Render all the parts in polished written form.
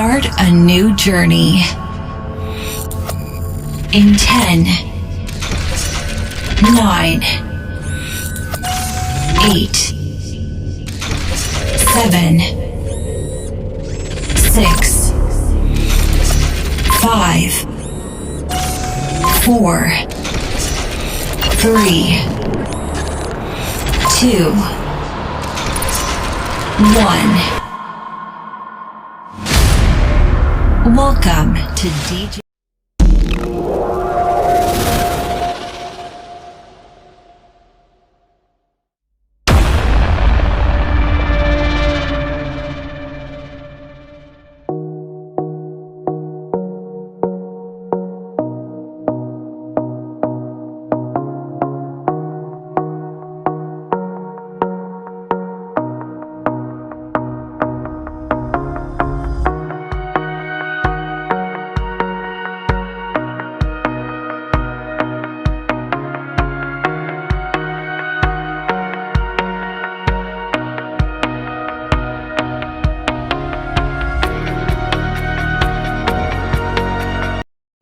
Start a new journey. In 10, 9, 8, 7, 6, 5, 4, 3, 2, 1. Welcome to DJ.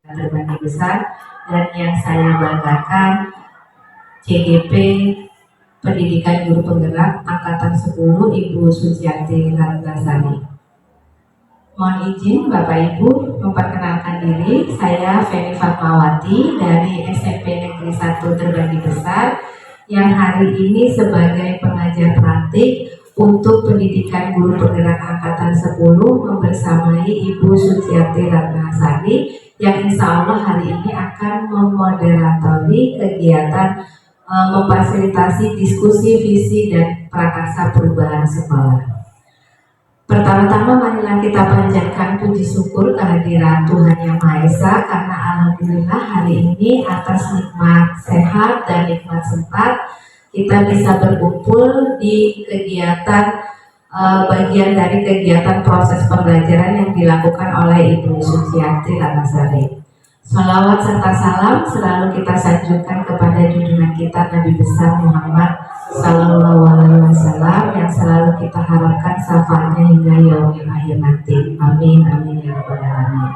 Terbagi besar, dan yang saya banggakan CGP Pendidikan Guru Penggerak Angkatan 10 Ibu Suciati Ratnasari. Mohon izin Bapak Ibu memperkenalkan diri, saya Feni Fatmawati dari SMP Negeri 1 Terbagi Besar yang hari ini sebagai pengajar praktik untuk pendidikan guru penggerak angkatan 10 membersamai Ibu Suciati Ratnasari yang insya Allah hari ini akan memoderatori kegiatan memfasilitasi diskusi visi dan prakarsa perubahan sekolah. Pertama-tama marilah kita panjatkan puji syukur kehadiran Tuhan Yang Maha Esa karena alhamdulillah hari ini atas nikmat sehat dan nikmat sempat kita bisa berkumpul di kegiatan bagian dari kegiatan proses pembelajaran yang dilakukan oleh Ibu Suciati Ratnasari. Salawat serta salam selalu kita sanjungkan kepada junjungan kita Nabi besar Muhammad Sallallahu Alaihi Wasallam yang selalu kita harapkan syafaatnya hingga yaumil akhir nanti. Amin amin ya rabbal alamin.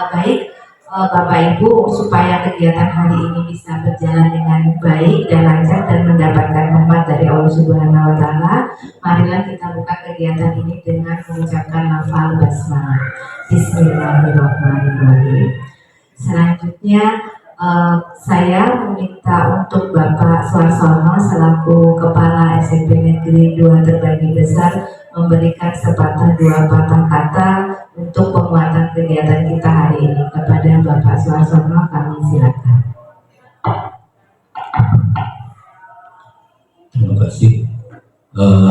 Baik Bapak Ibu, supaya kegiatan hari ini bisa berjalan dengan baik dan lancar dan mendapatkan rahmat dari Allah Subhanahu wa Ta'ala, marilah kita buka kegiatan ini dengan mengucapkan lafal basmalah. Bismillahirrahmanirrahim. Selanjutnya saya meminta untuk Bapak Suarsono selaku Kepala SMP Negeri 2 Terbagi Besar memberikan sepatah dua patah kata untuk penguatan kegiatan kita hari ini. Kepada Bapak Suarsono kami silakan. Terima kasih.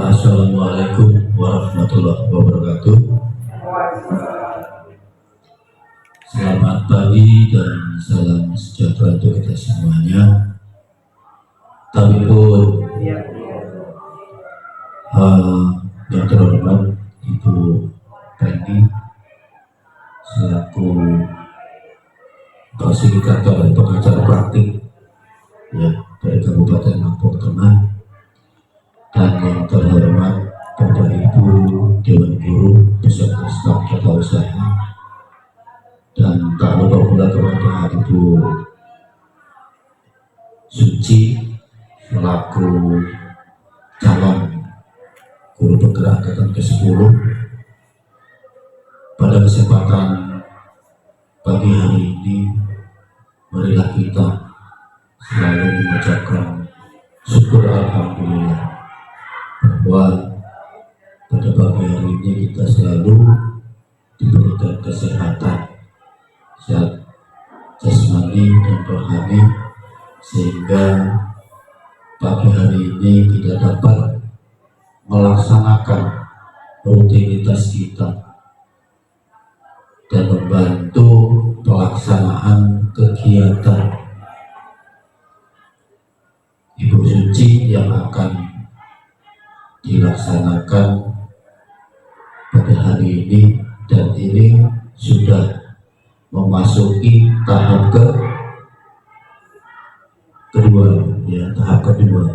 Assalamualaikum warahmatullahi wabarakatuh. Selamat pagi dan salam sejahtera untuk kita semuanya. Tapi pun yang terhormat Ibu Penny selaku fasilitator dan pengajar praktik ya dari Kabupaten Lampung Tengah, dan yang terhormat Bapak Ibu Dewan Guru beserta staf tata usaha, dan tak lupa pula kepada Ibu Suci selaku calon guru penggerak angkatan ke-10. Pada kesempatan pagi hari ini, marilah kita selalu mengucapkan syukur alhamdulillah bahwa pada pagi hari ini kita selalu diberikan kesehatan, sehat jasmani dan rohani, sehingga pagi hari ini kita dapat melaksanakan rutinitas kita dan membantu pelaksanaan kegiatan Ibu Suci yang akan dilaksanakan pada hari ini, dan ini sudah memasuki tahap kedua ya, tahap kedua.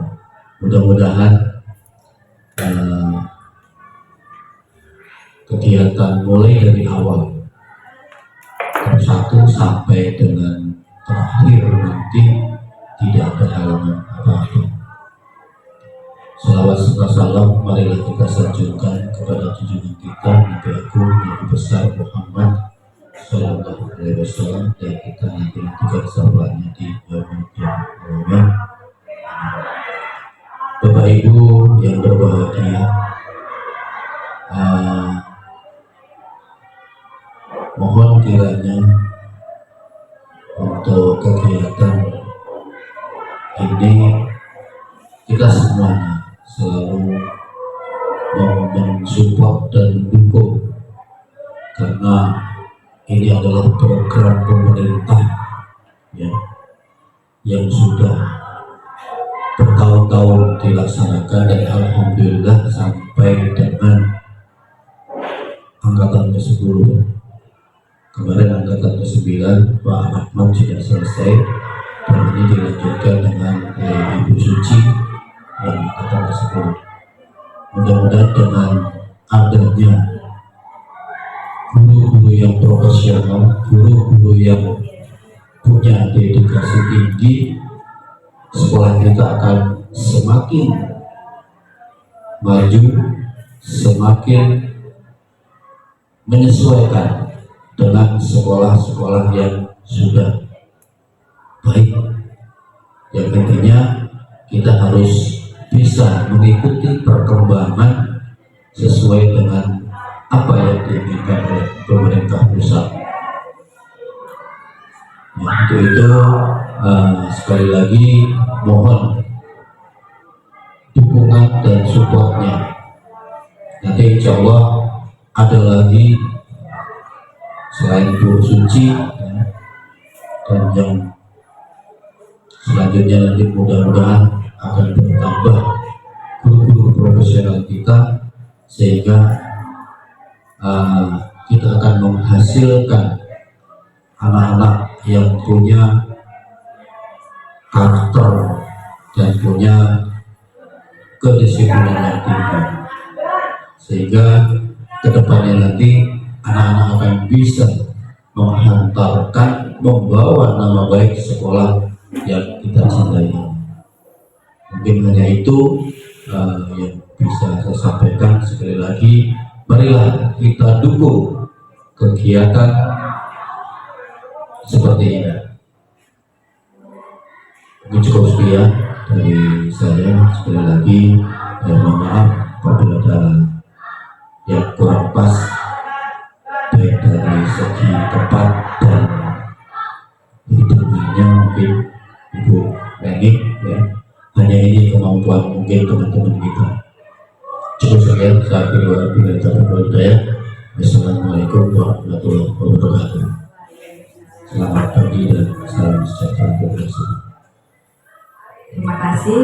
Mudah-mudahan kegiatan mulai dari awal bab 1 sampai dengan terakhir nanti tidak ada halangan apa-apa. Salawat serta salam marilah kita sanjungkan kepada junjungan kita Nabi Agung Nabi besar Muhammad Sallallahu Alaihi Wasallam, dan kita nanti nantikan sahabatnya di yaumul qiyamah. Bapak Ibu yang berbahagia, mohon kiranya untuk kegiatan ini kita semuanya selalu mensupport dan mendukung, karena ini adalah program pemerintah ya, yang sudah bertahun-tahun dilaksanakan, dan alhamdulillah sampai dengan angkatan ke-10. Kemarin angkatan ke-9 Pak Rahman sudah selesai, dan ini dilanjutkan dengan Ibu Suci yang angkatan ke-10. Mudah-mudahan dengan adanya guru-guru yang profesional, guru-guru yang punya dedikasi tinggi, sekolah kita akan semakin maju, semakin menyesuaikan dengan sekolah-sekolah yang sudah baik. Yang intinya kita harus bisa mengikuti perkembangan sesuai dengan apa yang diinginkan oleh pemerintah pusat. Untuk itu sekali lagi mohon dukungan dan supportnya. Nanti insya Allah ada lagi selain Bu Suci dan yang selanjutnya nanti mudah-mudahan akan bertambah guru-guru profesional kita, sehingga kita akan menghasilkan anak-anak yang punya karakter dan punya kedisiplinan yang tinggi, sehingga kedepannya nanti anak-anak akan bisa menghantarkan, membawa nama baik sekolah yang kita cintai. Mungkin hanya itu yang bisa saya sampaikan. Sekali lagi, marilah kita dukung kegiatan seperti ini. Ini cukup sekian dari saya. Sekali lagi, mohon maaf apabila ada yang kurang pas, baik dari segi tempat dan hitungannya mungkin Ibu Neni ya. Hanya ini kemampuan mungkin teman-teman kita. Cukup sekian, saya berdoa bila terpercaya. Assalamualaikum warahmatullahi wabarakatuh. Selamat pagi dan salam sejahtera untuk semua. Terima kasih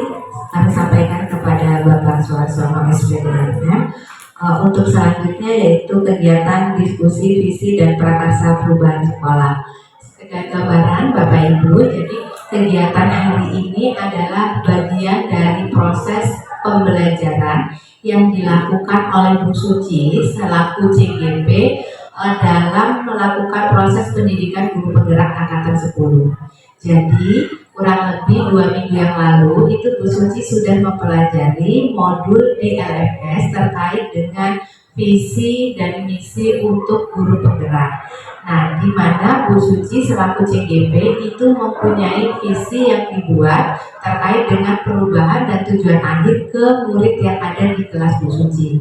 kami sampaikan kepada Bapak Suarsono SPDM. Untuk selanjutnya yaitu kegiatan diskusi visi dan prakarsa perubahan sekolah. Sekedar gambaran Bapak Ibu, jadi kegiatan hari ini adalah bagian dari proses pembelajaran yang dilakukan oleh Bu Suci selaku CGP dalam melakukan proses pendidikan guru penggerak angkatan 10. Jadi kurang lebih 2 minggu yang lalu itu Bu Suci sudah mempelajari modul DLFS terkait dengan visi dan misi untuk guru penggerak. Nah, di mana Bu Suci selaku CGP itu mempunyai visi yang dibuat terkait dengan perubahan dan tujuan akhir ke murid yang ada di kelas Bu Suci.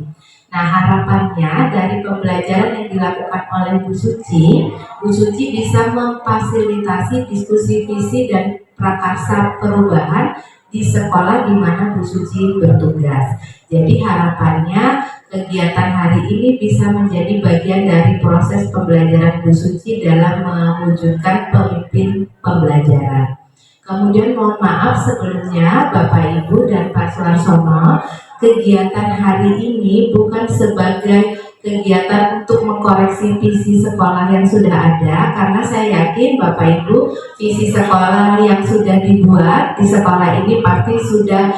Nah, harapannya dari pembelajaran yang dilakukan oleh Bu Suci bisa memfasilitasi diskusi visi dan prakarsa perubahan di sekolah di mana Bu Suci bertugas. Jadi harapannya kegiatan hari ini bisa menjadi bagian dari proses pembelajaran Bu Suci dalam mewujudkan pemimpin pembelajaran. Kemudian mohon maaf sebelumnya Bapak Ibu dan Pak Suarsono, kegiatan hari ini bukan sebagai kegiatan untuk mengkoreksi visi sekolah yang sudah ada, karena saya yakin Bapak Ibu visi sekolah yang sudah dibuat di sekolah ini pasti sudah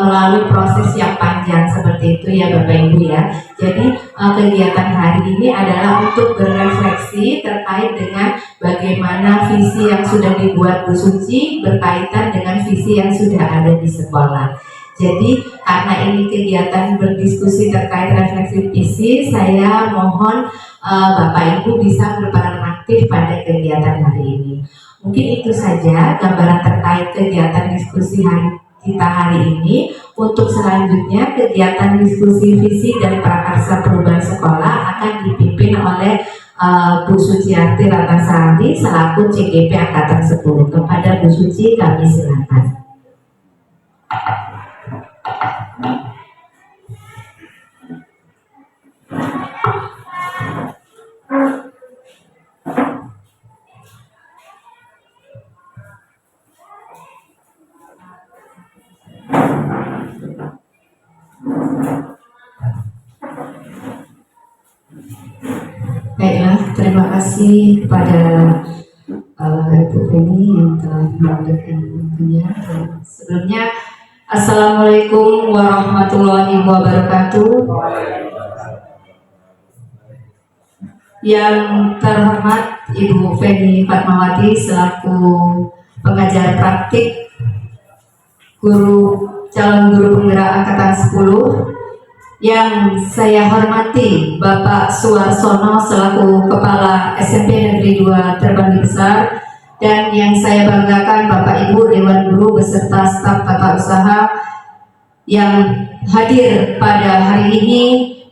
melalui proses yang panjang seperti itu ya Bapak Ibu ya. Jadi kegiatan hari ini adalah untuk berefleksi terkait dengan bagaimana visi yang sudah dibuat Bu Suci berkaitan dengan visi yang sudah ada di sekolah. Jadi karena ini kegiatan berdiskusi terkait refleksi visi, saya mohon Bapak Ibu bisa berperan aktif pada kegiatan hari ini. Mungkin itu saja gambaran terkait kegiatan diskusi kita hari ini. Untuk selanjutnya kegiatan diskusi visi dan prakarsa perubahan sekolah akan dipimpin oleh Bu Suciarti Ratnasari selaku CGP Angkatan 10. Kepada Bu Suci kami silakan. Baiklah, terima kasih kepada Ibu Feni yang telah memberikan waktunya. Sebelumnya, Assalamualaikum warahmatullahi wabarakatuh. Yang terhormat Ibu Feni Fatmawati selaku pengajar praktik calon guru penggerak Angkatan 10. Yang saya hormati Bapak Suarsono selaku Kepala SMP Negeri 2 Terbanggi Besar, dan yang saya banggakan Bapak Ibu Dewan Guru beserta staf tata usaha yang hadir pada hari ini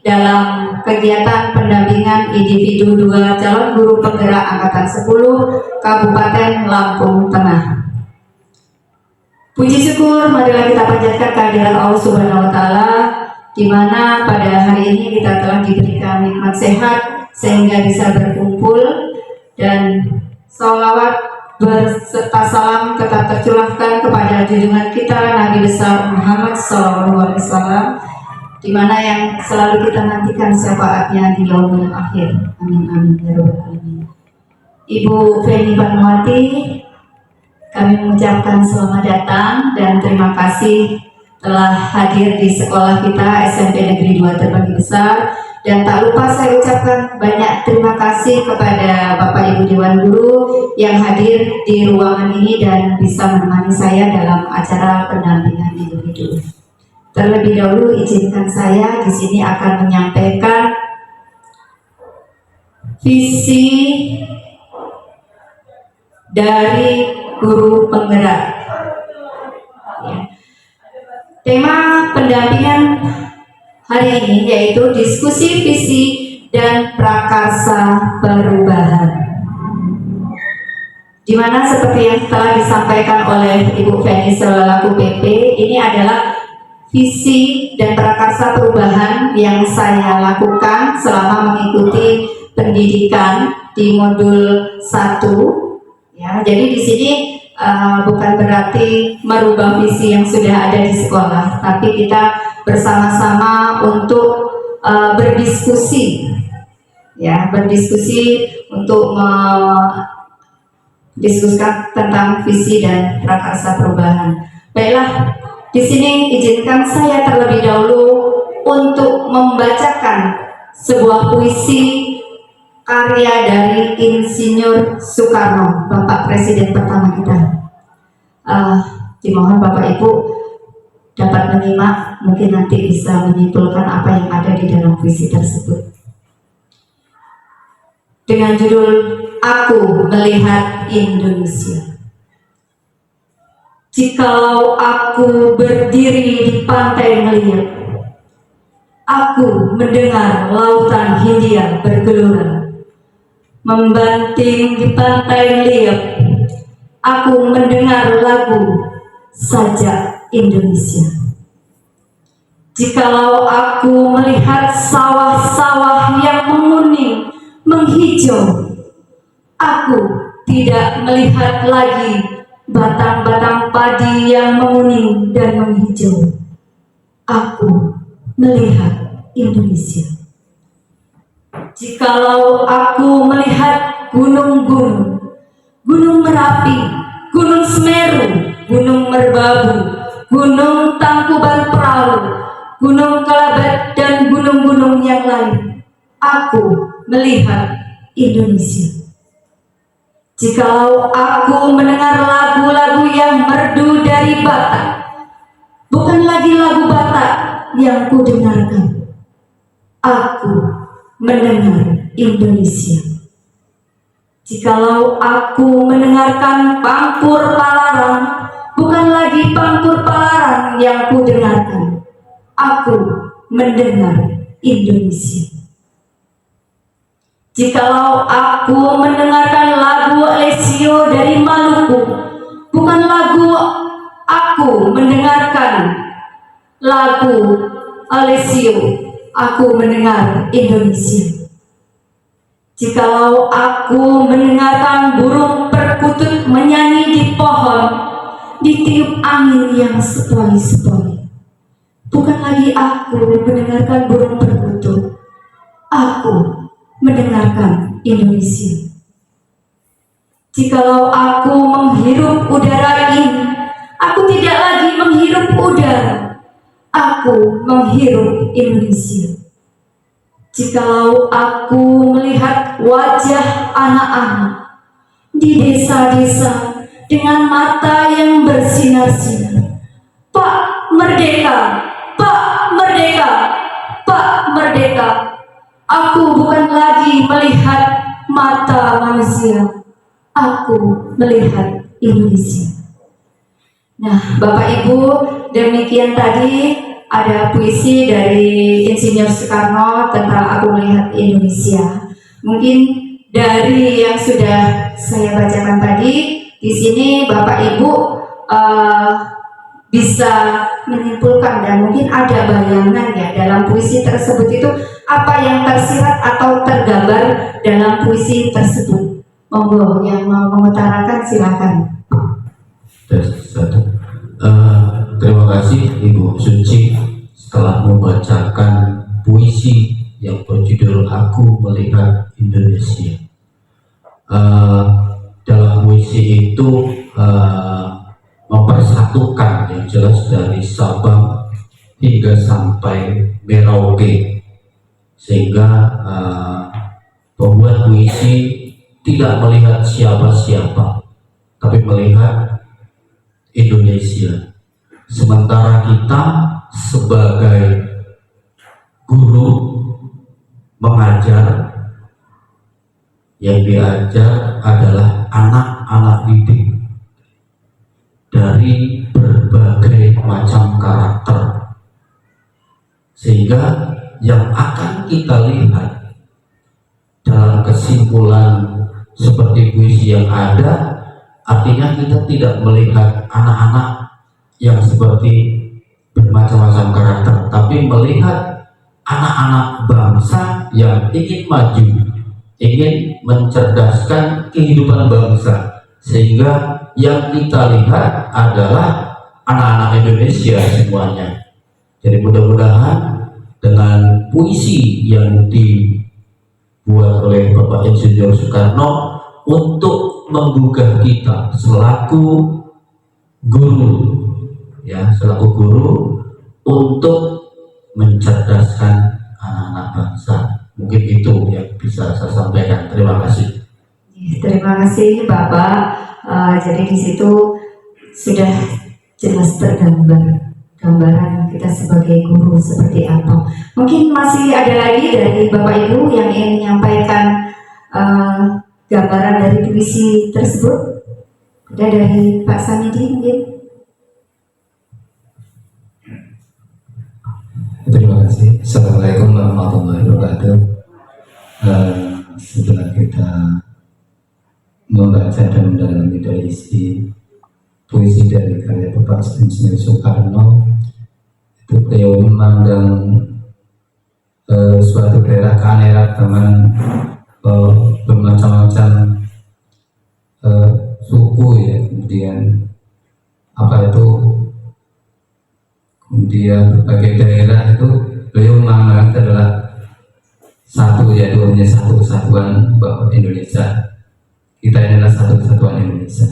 dalam kegiatan pendampingan individu 2 calon guru penggerak Angkatan 10 Kabupaten Lampung Tengah. Puji syukur marilah kita panjatkan kehadirat Allah Subhanahu wa taala, di mana pada hari ini kita telah diberikan nikmat sehat sehingga bisa berkumpul, dan sholawat berserta salam tetap tercurahkan kepada junjungan kita Nabi besar Muhammad SAW, di mana yang selalu kita nantikan syafaatnya di yaumil akhir. Amin amin ya rabbal alamin. Ibu Feni Fatmawati, kami mengucapkan selamat datang dan terima kasih telah hadir di sekolah kita SMP Negeri 2 Terbanggi Besar, dan tak lupa saya ucapkan banyak terima kasih kepada Bapak Ibu Dewan Guru yang hadir di ruangan ini dan bisa menemani saya dalam acara pendampingan individu. Terlebih dahulu izinkan saya di sini akan menyampaikan visi dari guru penggerak. Ya. Tema pendampingan hari ini yaitu diskusi visi dan prakarsa perubahan, di mana seperti yang telah disampaikan oleh Ibu Feni selaku PP, ini adalah visi dan prakarsa perubahan yang saya lakukan selama mengikuti pendidikan di modul 1. Ya, jadi di sini bukan berarti merubah visi yang sudah ada di sekolah, tapi kita bersama-sama untuk berdiskusi, ya, berdiskusi untuk mendiskusikan tentang visi dan prakarsa perubahan. Baiklah, di sini izinkan saya terlebih dahulu untuk membacakan sebuah puisi karya dari Insinyur Soekarno, Bapak Presiden pertama kita. Dimohon Bapak Ibu dapat menyimak, mungkin nanti bisa menyimpulkan apa yang ada di dalam puisi tersebut. Dengan judul Aku Melihat Indonesia. Jikalau aku berdiri di pantai melihat, aku mendengar lautan Hindia bergelora. Membanting di pantai liat, aku mendengar lagu Sajak Indonesia. Jikalau aku melihat sawah-sawah yang menguning, menghijau, aku tidak melihat lagi batang-batang padi yang menguning dan menghijau. Aku melihat Indonesia. Jikalau aku melihat gunung-gunung, Gunung Merapi, Gunung Semeru, Gunung Merbabu, Gunung Tangkuban Perahu, Gunung Kelabat, dan gunung-gunung yang lain, aku melihat Indonesia. Jikalau aku mendengar lagu-lagu yang merdu dari Batak, bukan lagi lagu Batak yang kudengarkan, aku mendengar Indonesia. Jikalau aku mendengarkan Pangkur Palarang, bukan lagi Pangkur Palarang yang kudengarkan, aku mendengar Indonesia. Jikalau aku mendengarkan lagu Alessio dari Maluku, bukan lagu aku mendengarkan lagu Alessio, aku mendengar Indonesia. Jikalau aku mendengarkan burung perkutut menyanyi di pohon, ditiup angin yang sepoi-sepoi, bukan lagi aku mendengarkan burung perkutut, aku mendengarkan Indonesia. Jikalau aku menghirup udara ini, aku tidak lagi menghirup udara, aku menghirup Indonesia. Jikalau aku melihat wajah anak-anak di desa-desa dengan mata yang bersinar-sinar, Pak Merdeka, Pak Merdeka, Pak Merdeka, aku bukan lagi melihat mata manusia, aku melihat Indonesia. Nah, Bapak Ibu, demikian tadi ada puisi dari Insinyur Soekarno tentang aku melihat Indonesia. Mungkin dari yang sudah saya bacakan tadi, di sini Bapak Ibu bisa menyimpulkan dan mungkin ada bayangan ya dalam puisi tersebut itu apa yang tersirat atau tergambar dalam puisi tersebut. Monggo yang mau mengutarakan silakan. Terima kasih Ibu Suci setelah membacakan puisi yang berjudul Aku Melihat Indonesia. Dalam puisi itu mempersatukan yang jelas dari Sabang hingga sampai Merauke, sehingga pembuat puisi tidak melihat siapa-siapa, tapi melihat Indonesia. Sementara kita sebagai guru mengajar, yang diajar adalah anak-anak didik dari berbagai macam karakter, sehingga yang akan kita lihat dalam kesimpulan seperti puisi yang ada, artinya kita tidak melihat anak-anak yang seperti bermacam-macam karakter, tapi melihat anak-anak bangsa yang ingin maju, ingin mencerdaskan kehidupan bangsa, sehingga yang kita lihat adalah anak-anak Indonesia semuanya. Jadi mudah-mudahan dengan puisi yang dibuat oleh Bapak Insinyur Soekarno untuk menggugah kita selaku guru, ya, selaku guru untuk mencerdaskan anak-anak bangsa. Mungkin itu yang bisa saya sampaikan. Terima kasih. Terima kasih Bapak. Jadi di situ sudah jelas tergambar gambaran kita sebagai guru seperti apa. Mungkin masih ada lagi dari Bapak Ibu yang ingin menyampaikan gambaran dari puisi tersebut. Ada dari Pak Samidi mungkin. Terima kasih. Assalamualaikum warahmatullahi wabarakatuh. Setelah kita membaca dan mendalami dari isi puisi dari karya Bapak Insinyur Soekarno, itu beliau memandang suatu daerah keanekaragaman bermacam-macam suku, ya, kemudian kemudian berbagai daerah itu beliau memandang adalah satu, yaitu mempunyai satu kesatuan bahwa Indonesia, kita inilah satu kesatuan Indonesia.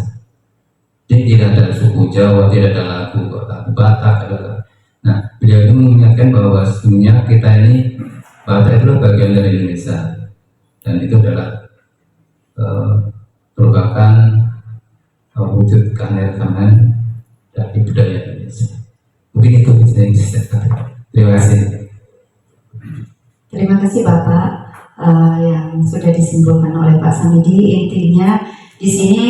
Jadi tidak ada suku Jawa, tidak ada lagu Batak, nah beliau itu mengingatkan bahwa sesungguhnya kita ini, Batak itulah bagian dari Indonesia, dan itu adalah merupakan wujud keanekaragaman dari budaya Indonesia. Mungkin itu bisa yang saya katakan. Terima kasih. Terima kasih Bapak yang sudah disimpulkan oleh Pak Samidi. Intinya di sini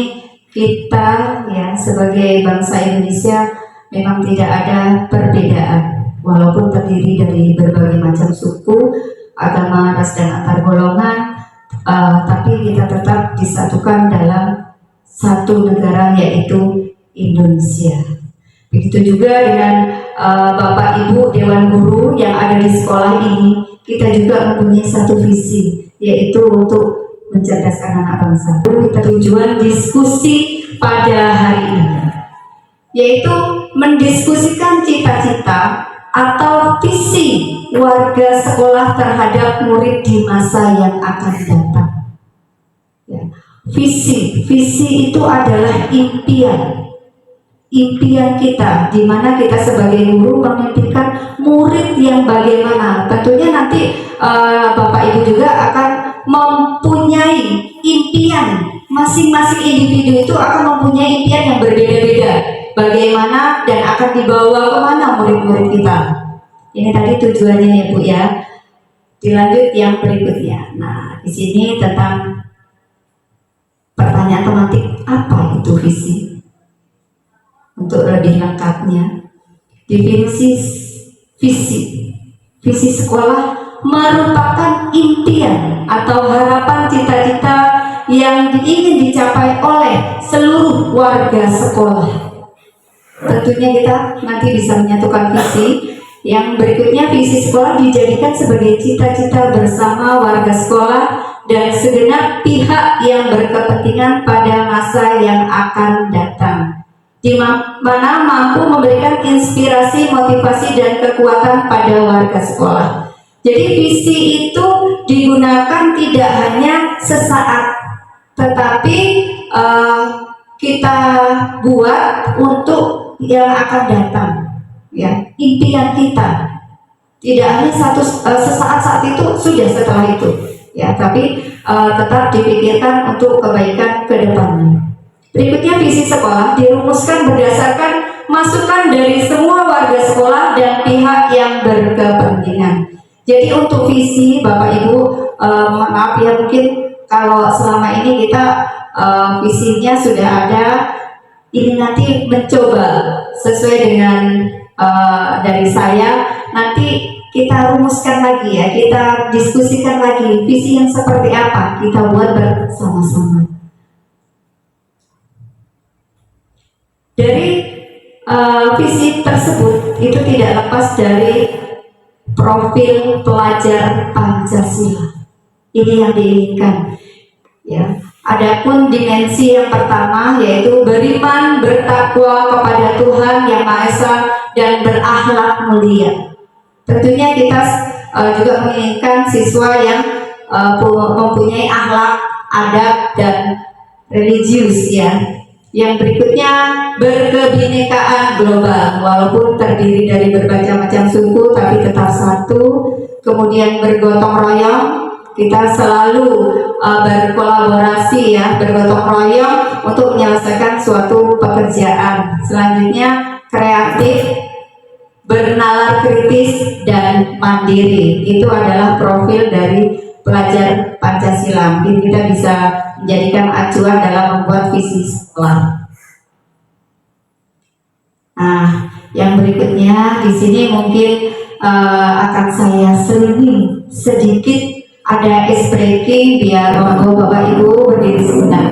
kita ya sebagai bangsa Indonesia memang tidak ada perbedaan, walaupun terdiri dari berbagai macam suku, agama, ras dan antar golongan, tapi kita tetap disatukan dalam satu negara yaitu Indonesia. Begitu juga dengan Bapak Ibu Dewan Guru yang ada di sekolah ini, kita juga mempunyai satu visi, yaitu untuk mencerdaskan anak bangsa. Kita tujuan diskusi pada hari ini, yaitu mendiskusikan cita-cita atau visi warga sekolah terhadap murid di masa yang akan datang. Ya. Visi itu adalah impian kita, di mana kita sebagai guru memimpikan murid yang bagaimana. Tentunya nanti Bapak Ibu juga akan mempunyai impian. Masing-masing individu itu akan mempunyai impian yang berbeda-beda. Bagaimana dan akan dibawa kemana murid-murid kita. Ini tadi tujuannya ya Bu ya. Dilanjut yang berikutnya. Nah, di sini tentang pertanyaan tematik, apa itu visi? Untuk lebih lengkapnya, definisi visi sekolah merupakan impian atau harapan cita-cita yang ingin dicapai oleh seluruh warga sekolah. Tentunya kita nanti bisa menyatukan visi. Yang berikutnya, visi sekolah dijadikan sebagai cita-cita bersama warga sekolah dan segenap pihak yang berkepentingan pada masa yang akan datang, di mana mampu memberikan inspirasi, motivasi, dan kekuatan pada warga sekolah. Jadi visi itu digunakan tidak hanya sesaat, tetapi kita buat untuk yang akan datang. Ya, impian kita tidak hanya sesaat saat itu sudah setelah itu, ya, tapi tetap dipikirkan untuk kebaikan ke depannya. Berikutnya, visi sekolah dirumuskan berdasarkan masukan dari semua warga sekolah dan pihak yang berkepentingan. Jadi untuk visi, Bapak Ibu, maaf ya, mungkin kalau selama ini kita visinya sudah ada, ini nanti mencoba sesuai dengan dari saya, nanti kita rumuskan lagi ya, kita diskusikan lagi visi yang seperti apa, kita buat bersama-sama. Dari visi tersebut itu tidak lepas dari profil pelajar Pancasila. Ini yang diinginkan. Ya. Adapun dimensi yang pertama yaitu beriman, bertakwa kepada Tuhan Yang Maha Esa dan berakhlak mulia. Tentunya kita juga menginginkan siswa yang mempunyai akhlak, adab, dan religius ya. Yang berikutnya, berkebinekaan global, walaupun terdiri dari berbagai macam suku tapi tetap satu. Kemudian bergotong royong, kita selalu berkolaborasi ya, bergotong royong untuk menyelesaikan suatu pekerjaan. Selanjutnya, kreatif, bernalar kritis, dan mandiri. Itu adalah profil dari pelajar Pancasila. Mungkin kita bisa menjadikan acuan dalam membuat visi sekolah. Nah, yang berikutnya di sini mungkin akan saya selingi sedikit, ada ice breaking, biar monggo Bapak Ibu berdiri sebentar.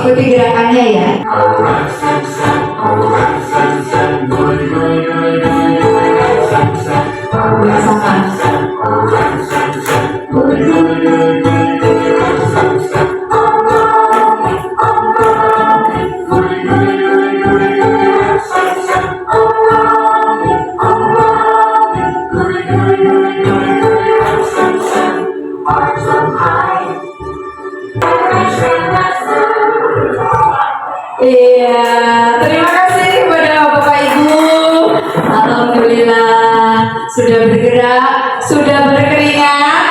Ikuti gerakannya ya. Sama. Iya, terima kasih kepada Bapak Ibu. Alhamdulillah sudah bergerak, sudah berkeringat.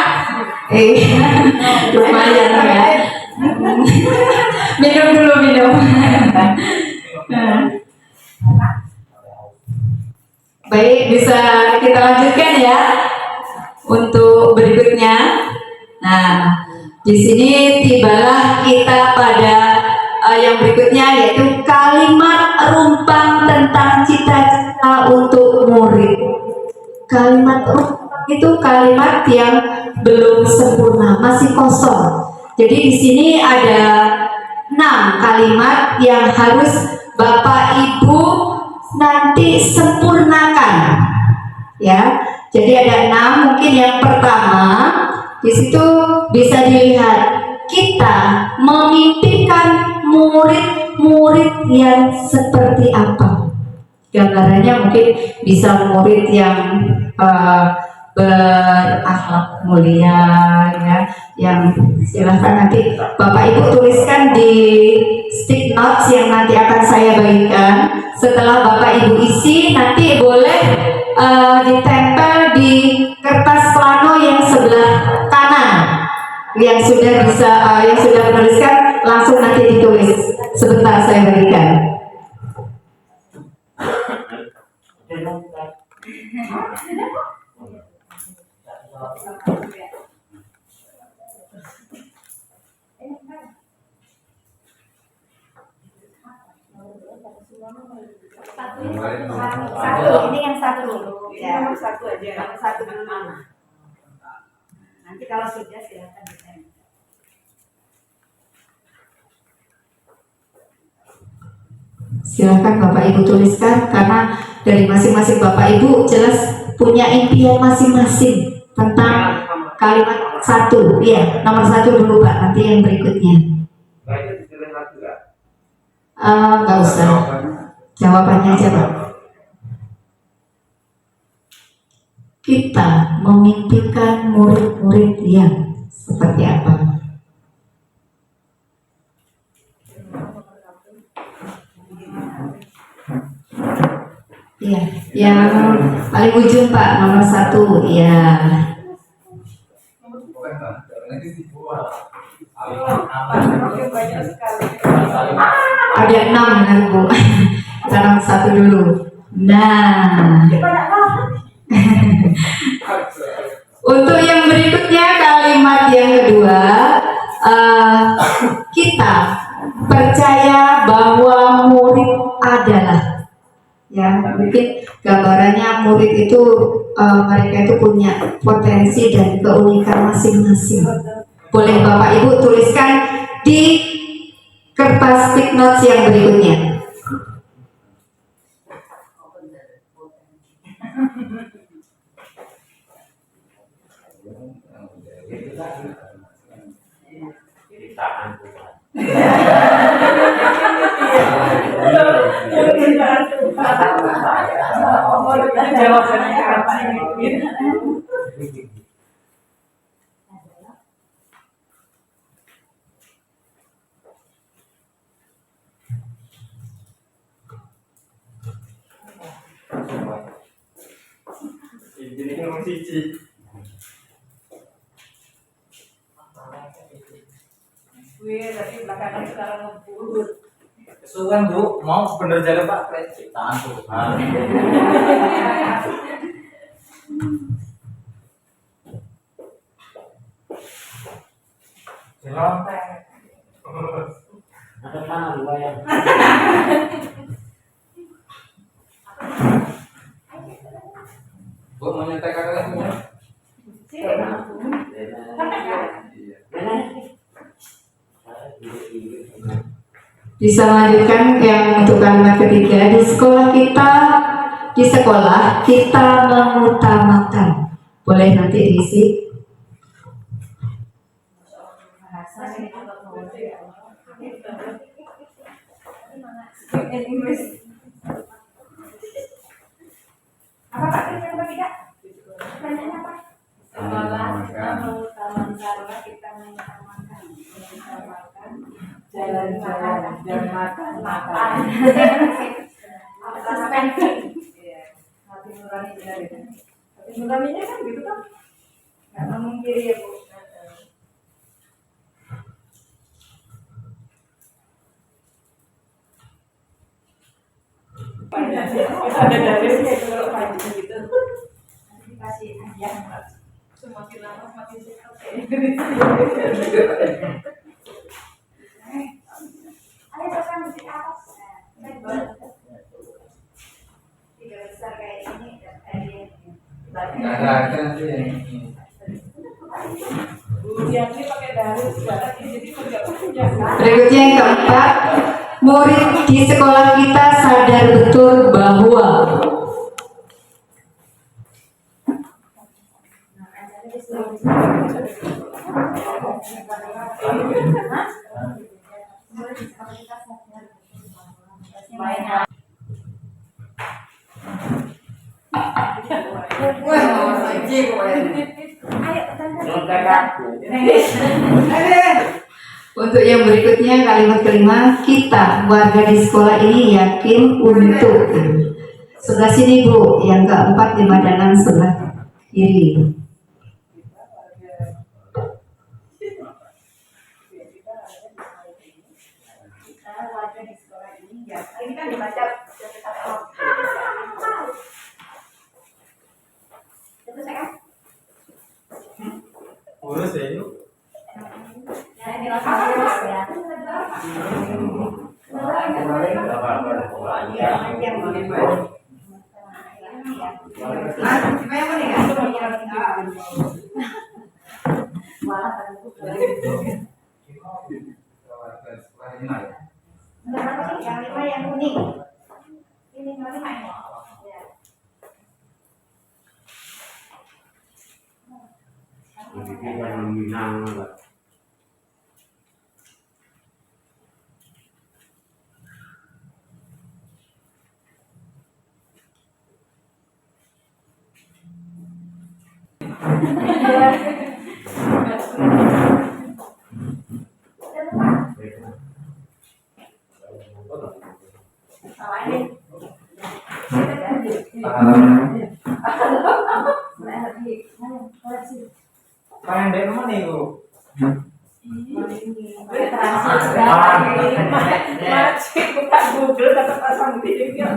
Lumayan ya. Minum dulu minum. Baik, bisa kita lanjutkan ya untuk berikutnya. Nah, di sini tibalah kita pada yang berikutnya, yaitu kalimat rumpang tentang cita-cita untuk murid. Kalimat rumpang itu kalimat yang belum sempurna, masih kosong. Jadi di sini ada 6 kalimat yang harus Bapak Ibu nanti sempurnakan, ya. Jadi ada 6. Mungkin yang pertama di situ bisa dilihat, kita memimpikan murid-murid yang seperti apa. Gambarannya mungkin bisa murid yang berakhlak mulia, ya, yang silahkan nanti Bapak Ibu tuliskan di stick notes yang nanti akan saya bagikan. Setelah Bapak Ibu isi, nanti boleh ditempel di kertas plano yang sebelah kanan, yang sudah bisa yang sudah menuliskan langsung nanti ditulis. Sebentar saya berikan. Satu, ini yang satu. Ya, nomor satu aja. Nomor satu dulu. Nanti kalau sudah silakan ditanya. Silakan Bapak Ibu tuliskan, karena dari masing-masing Bapak Ibu jelas punya impian masing-masing tentang kalimat satu. Iya, nomor satu dulu Pak, nanti yang berikutnya. Nggak usah. Jawabannya aja Pak. Kita memimpikan murid-murid yang seperti apa? Iya, yang paling ujung Pak, nomor satu. Iya. Ada 6 kan Bu. Sekarang satu dulu. Nah, untuk yang berikutnya, kalimat yang kedua, kita percaya bahwa murid adalah, ya, mungkin gambarannya murid itu mereka itu punya potensi dan keunikan masing-masing. Boleh Bapak Ibu tuliskan di kertas stick notes yang berikutnya. Tapi belakangan sekarang ngebut. Kesuwen Bu, mau bener jalan Pak, ciptaan Tuhan. Ada mana dua yang? Bu, mau nyetek kakak semua? Bisa lanjutkan yang untuk kalimat ketiga. Di sekolah kita mengutamakan. Boleh nanti diisi. Apa Pak? Yang ketiga? Pertanyaannya apa? Sekolah kita mengutamakan, kita mengutamakan Jalan-jalan, dan makan-makan. Hati nurani benar itu. Hati nuraninya kan gitu kan? Nggak memungkiri ya Bu. Ada dalilnya itu kalau pagi gitu. Dikasih hadiah. Semakin lama semakin sehat. Ayo tekan di atas. Tidak besar kayak ini dan hadiahnya. nanti Ujiannya pakai dalil segala jadi kerja punya. Berikutnya yang keempat, murid di sekolah kita sadar betul bahwa untuk yang berikutnya kalimat kelima, kita warga di sekolah ini yakin untuk sebelah sini Bu, yang keempat di madanan sebelah kiri. Ini kan dibaca Urus ya yuk. Yang lima yang kuning. Ini yang lima ya. Pengen deh mana nih Bu? Masih buka Google tetap pasang video.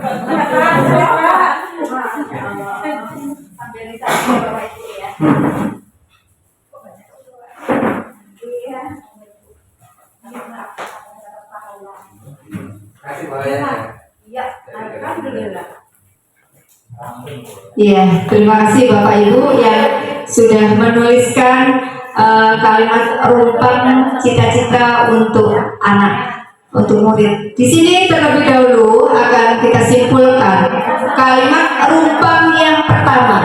Sambil ditanya Bapak Ibu ya. Iya. kasih bayar. Iya, alhamdulillah. Iya, terima kasih Bapak Ibu yang sudah menuliskan kalimat rumpang cita-cita untuk anak, untuk murid. Di sini terlebih dahulu akan kita simpulkan kalimat rumpang yang pertama.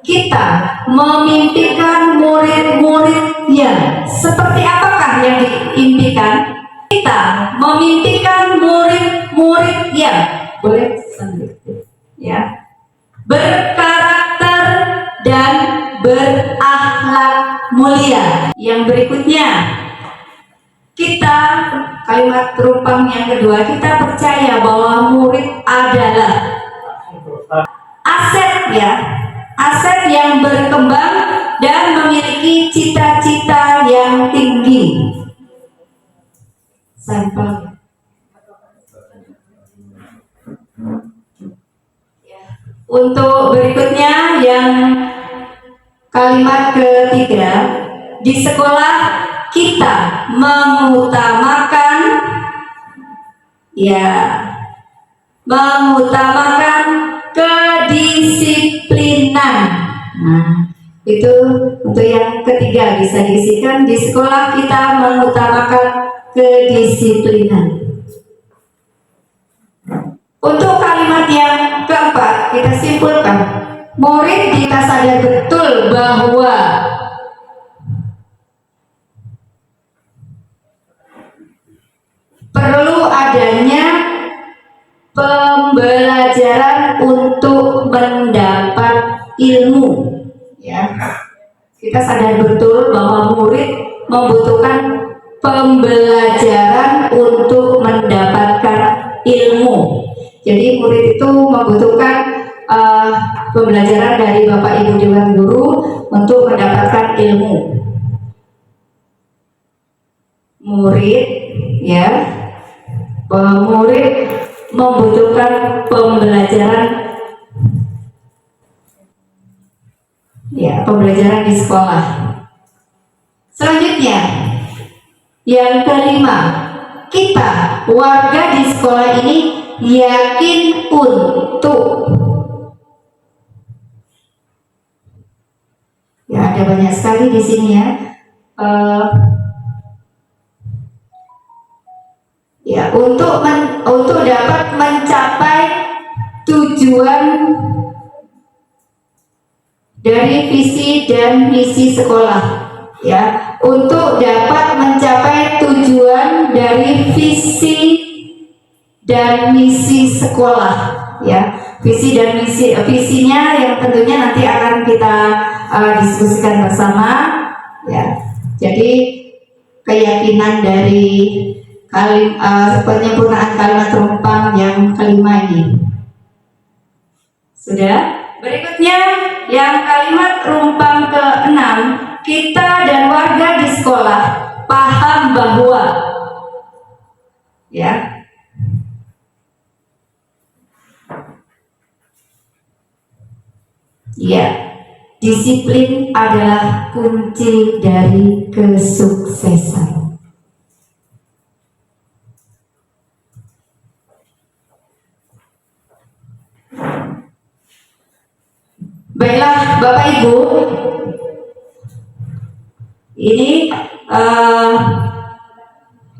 Kita memimpikan murid-muridnya. Seperti apakah yang diimpikan? Kita memimpikan murid-murid yang boleh sambil ya, berkarakter dan berakhlak mulia. Yang berikutnya, kita kalimat rumpang yang kedua, kita percaya bahwa murid adalah aset ya, aset yang berkembang dan memiliki cita-cita yang tinggi. Sampel. Untuk berikutnya yang kalimat ketiga, di sekolah kita mengutamakan kedisiplinan. Nah, itu untuk yang ketiga bisa diisikan, di sekolah kita mengutamakan kedisiplinan. Untuk kalimat yang keempat, kita simpulkan, murid kita sadar betul bahwa perlu adanya pembelajaran untuk mendapat ilmu. Ya, kita sadar betul bahwa murid membutuhkan pembelajaran untuk mendapatkan ilmu. Jadi murid itu membutuhkan pembelajaran dari Bapak Ibu Dewan Guru untuk mendapatkan ilmu. Murid, ya, murid membutuhkan pembelajaran, ya, pembelajaran di sekolah. Selanjutnya, yang kelima, kita warga di sekolah ini yakin untuk, ya, ada banyak sekali di sini, ya. Ya, untuk dapat mencapai tujuan dari visi dan misi sekolah, ya, untuk dapat mencapai tujuan dari visi dan misi sekolah, ya, visi dan misi, visinya yang tentunya nanti akan kita diskusikan bersama, ya. Jadi keyakinan dari penyempurnaan kalimat rumpang yang kelima ini sudah. Berikutnya yang kalimat rumpang ke-6, kita dan warga di sekolah paham bahwa, ya, ya, disiplin adalah kunci dari kesuksesan. Baiklah Bapak Ibu, ini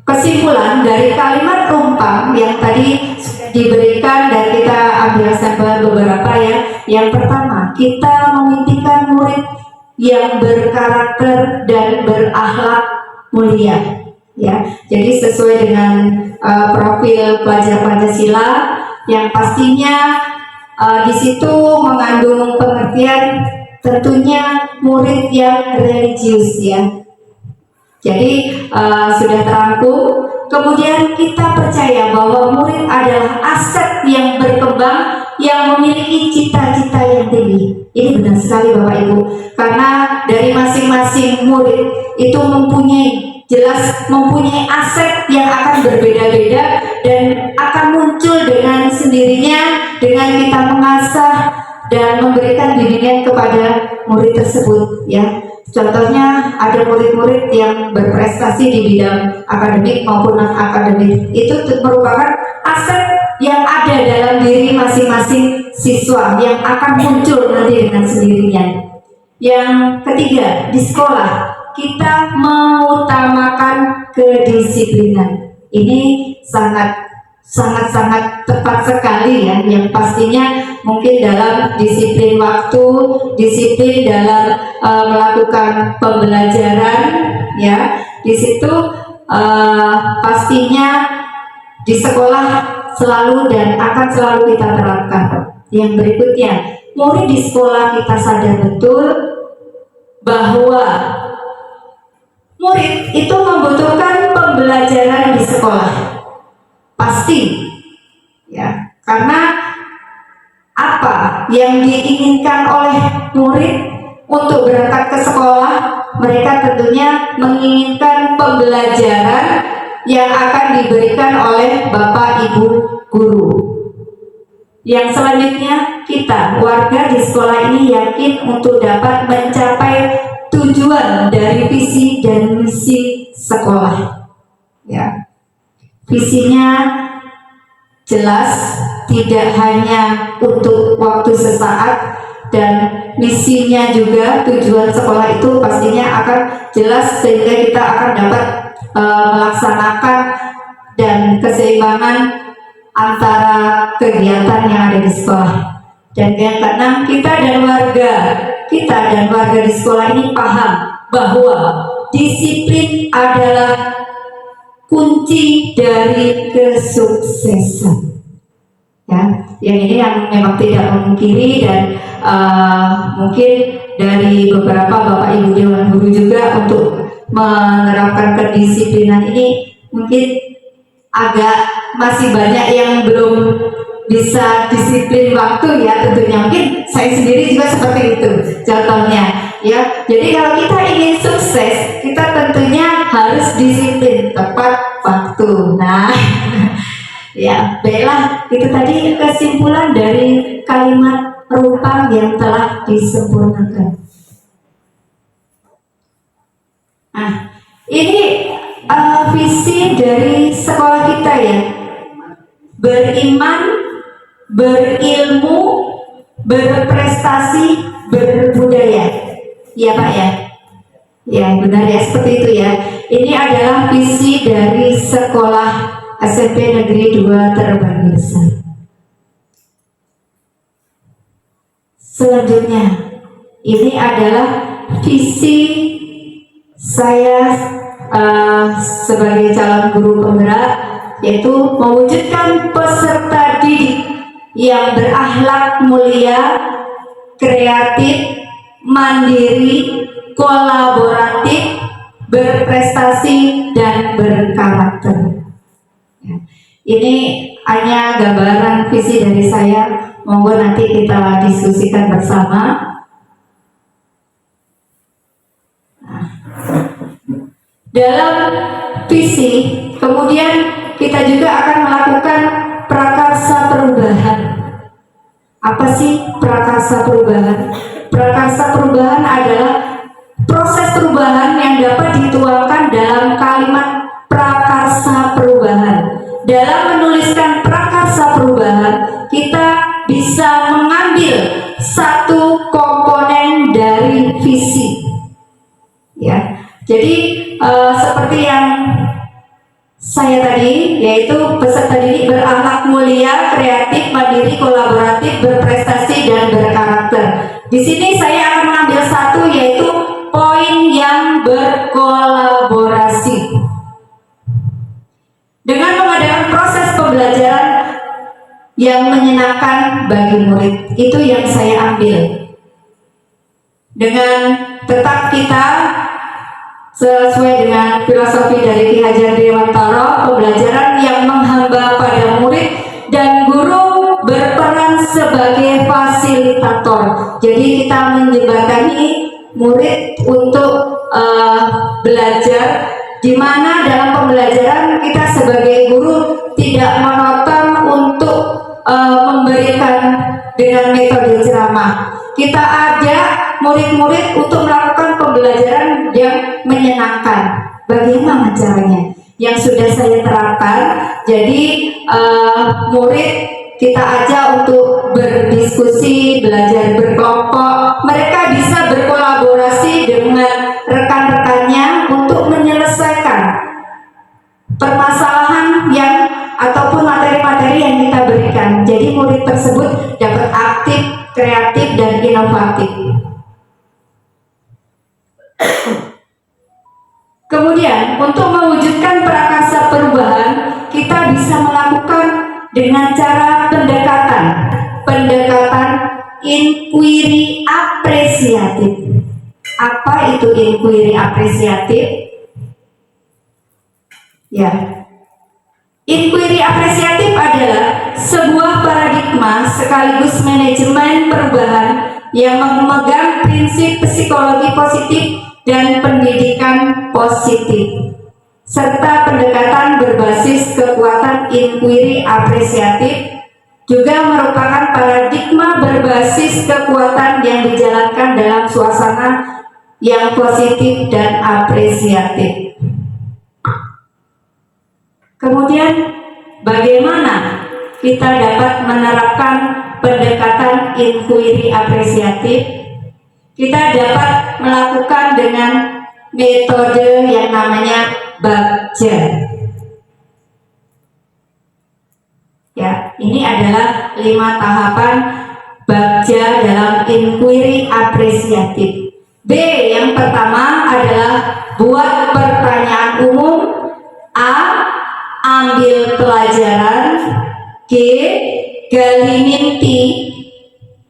kesimpulan dari kalimat rumpang yang tadi sudah diberikan dan kita ambil sampel beberapa, ya. Yang pertama, kita memimpikan murid yang berkarakter dan berakhlak mulia, ya. Jadi sesuai dengan profil pelajar Pancasila yang pastinya di situ mengandung pengertian tentunya murid yang religius, ya. Jadi sudah terangkum. Kemudian kita percaya bahwa murid adalah aset yang berkembang, yang memiliki cita-cita yang tinggi. Ini benar sekali Bapak Ibu, karena dari masing-masing murid itu mempunyai aset yang akan berbeda-beda dan akan muncul dengan sendirinya dengan kita mengasah dan memberikan bimbingan kepada murid tersebut, ya. Contohnya ada murid-murid yang berprestasi di bidang akademik maupun non-akademik. Itu merupakan aset yang ada dalam diri masing-masing siswa yang akan muncul nanti dengan sendirinya. Yang ketiga, di sekolah kita mengutamakan kedisiplinan. Ini sangat tepat sekali, ya, yang pastinya mungkin dalam disiplin waktu, disiplin dalam melakukan pembelajaran, ya. Di situ pastinya di sekolah selalu dan akan selalu kita terapkan. Yang berikutnya, murid di sekolah kita sadar betul bahwa murid itu membutuhkan pembelajaran di sekolah. Pasti, ya, karena apa yang diinginkan oleh murid untuk berangkat ke sekolah, mereka tentunya menginginkan pembelajaran yang akan diberikan oleh Bapak Ibu Guru. Yang selanjutnya, kita warga di sekolah ini yakin untuk dapat mencapai tujuan dari visi dan misi sekolah, ya. Visinya jelas, tidak hanya untuk waktu sesaat, dan misinya juga, tujuan sekolah itu pastinya akan jelas sehingga kita akan dapat melaksanakan dan keseimbangan antara kegiatan yang ada di sekolah. Dan yang keenam, kita dan warga di sekolah ini paham bahwa disiplin adalah kunci dari kesuksesan, ya. Yang ini yang memang tidak memungkiri, dan mungkin dari beberapa Bapak Ibu Dewan Guru juga untuk menerapkan kedisiplinan ini mungkin agak masih banyak yang belum bisa disiplin waktu ya, tentunya mungkin saya sendiri juga seperti itu contohnya ya. Jadi kalau kita ingin sukses, kita tentunya harus disiplin tepat waktu. Nah ya baiklah, itu tadi kesimpulan dari kalimat rupa yang telah disempurnakan. Nah ini visi dari sekolah kita ya, beriman, berilmu, berprestasi, berbudaya. Iya Pak ya? Ya benar ya, seperti itu ya. Ini adalah visi dari sekolah SMP Negeri 2 Terbagi Besar. Selanjutnya, ini adalah visi saya sebagai calon guru penggerak, yaitu mewujudkan peserta didik yang berakhlak mulia, kreatif, mandiri, kolaboratif, berprestasi, dan berkarakter. Ya. Ini hanya gambaran visi dari saya. Monggo nanti kita diskusikan bersama. Dalam visi, kemudian kita juga akan melakukan prakarsa perubahan. Apa sih prakarsa perubahan? Prakarsa perubahan adalah proses perubahan yang dapat dituangkan dalam kalimat prakarsa perubahan. Dalam menuliskan prakarsa perubahan, kita bisa mengambil satu komponen dari visi. Ya. Jadi seperti yang saya tadi, yaitu peserta didik berakhlak mulia, kreatif, mandiri, kolaboratif, berprestasi, dan berkarakter. Di sini saya akan mengambil satu, yaitu poin yang berkolaborasi. Dengan mengadakan proses pembelajaran yang menyenangkan bagi murid, itu yang saya ambil. Dengan tetap kita sesuai dengan filosofi dari Ki Hajar Dewantara, pembelajaran yang menghamba pada murid dan guru berperan sebagai fasilitator. Jadi kita menjembatani murid untuk belajar, di mana dalam pembelajaran kita sebagai guru tidak monoton untuk memberikan dengan metode ceramah. Kita ajak murid-murid untuk melakukan pembelajaran yang menyenangkan. Bagaimana caranya? Yang sudah saya terapkan. Jadi murid kita ajak untuk berdiskusi, belajar berkelompok. Mereka bisa berkolaborasi dengan rekan-rekannya untuk menyelesaikan permasalahan yang ataupun materi-materi yang kita berikan. Jadi murid tersebut dapat aktif, kreatif, dan inovatif. Kemudian untuk mewujudkan prakarsa perubahan, kita bisa melakukan dengan cara pendekatan inquiry apresiatif. Apa itu inquiry apresiatif? Ya, inquiry apresiatif adalah sebuah paradigma sekaligus manajemen perubahan yang memegang prinsip psikologi positif dan pendidikan positif, serta pendekatan berbasis kekuatan inquiry apresiatif juga merupakan paradigma berbasis kekuatan yang dijalankan dalam suasana yang positif dan apresiatif. Kemudian bagaimana kita dapat menerapkan pendekatan inquiry apresiatif? Kita dapat melakukan dengan metode yang namanya Bagja. Ya, ini adalah 5 tahapan Bagja dalam inquiry apresiatif. B, yang pertama adalah buat pertanyaan umum. A, ambil pelajaran. G, gali mimpi.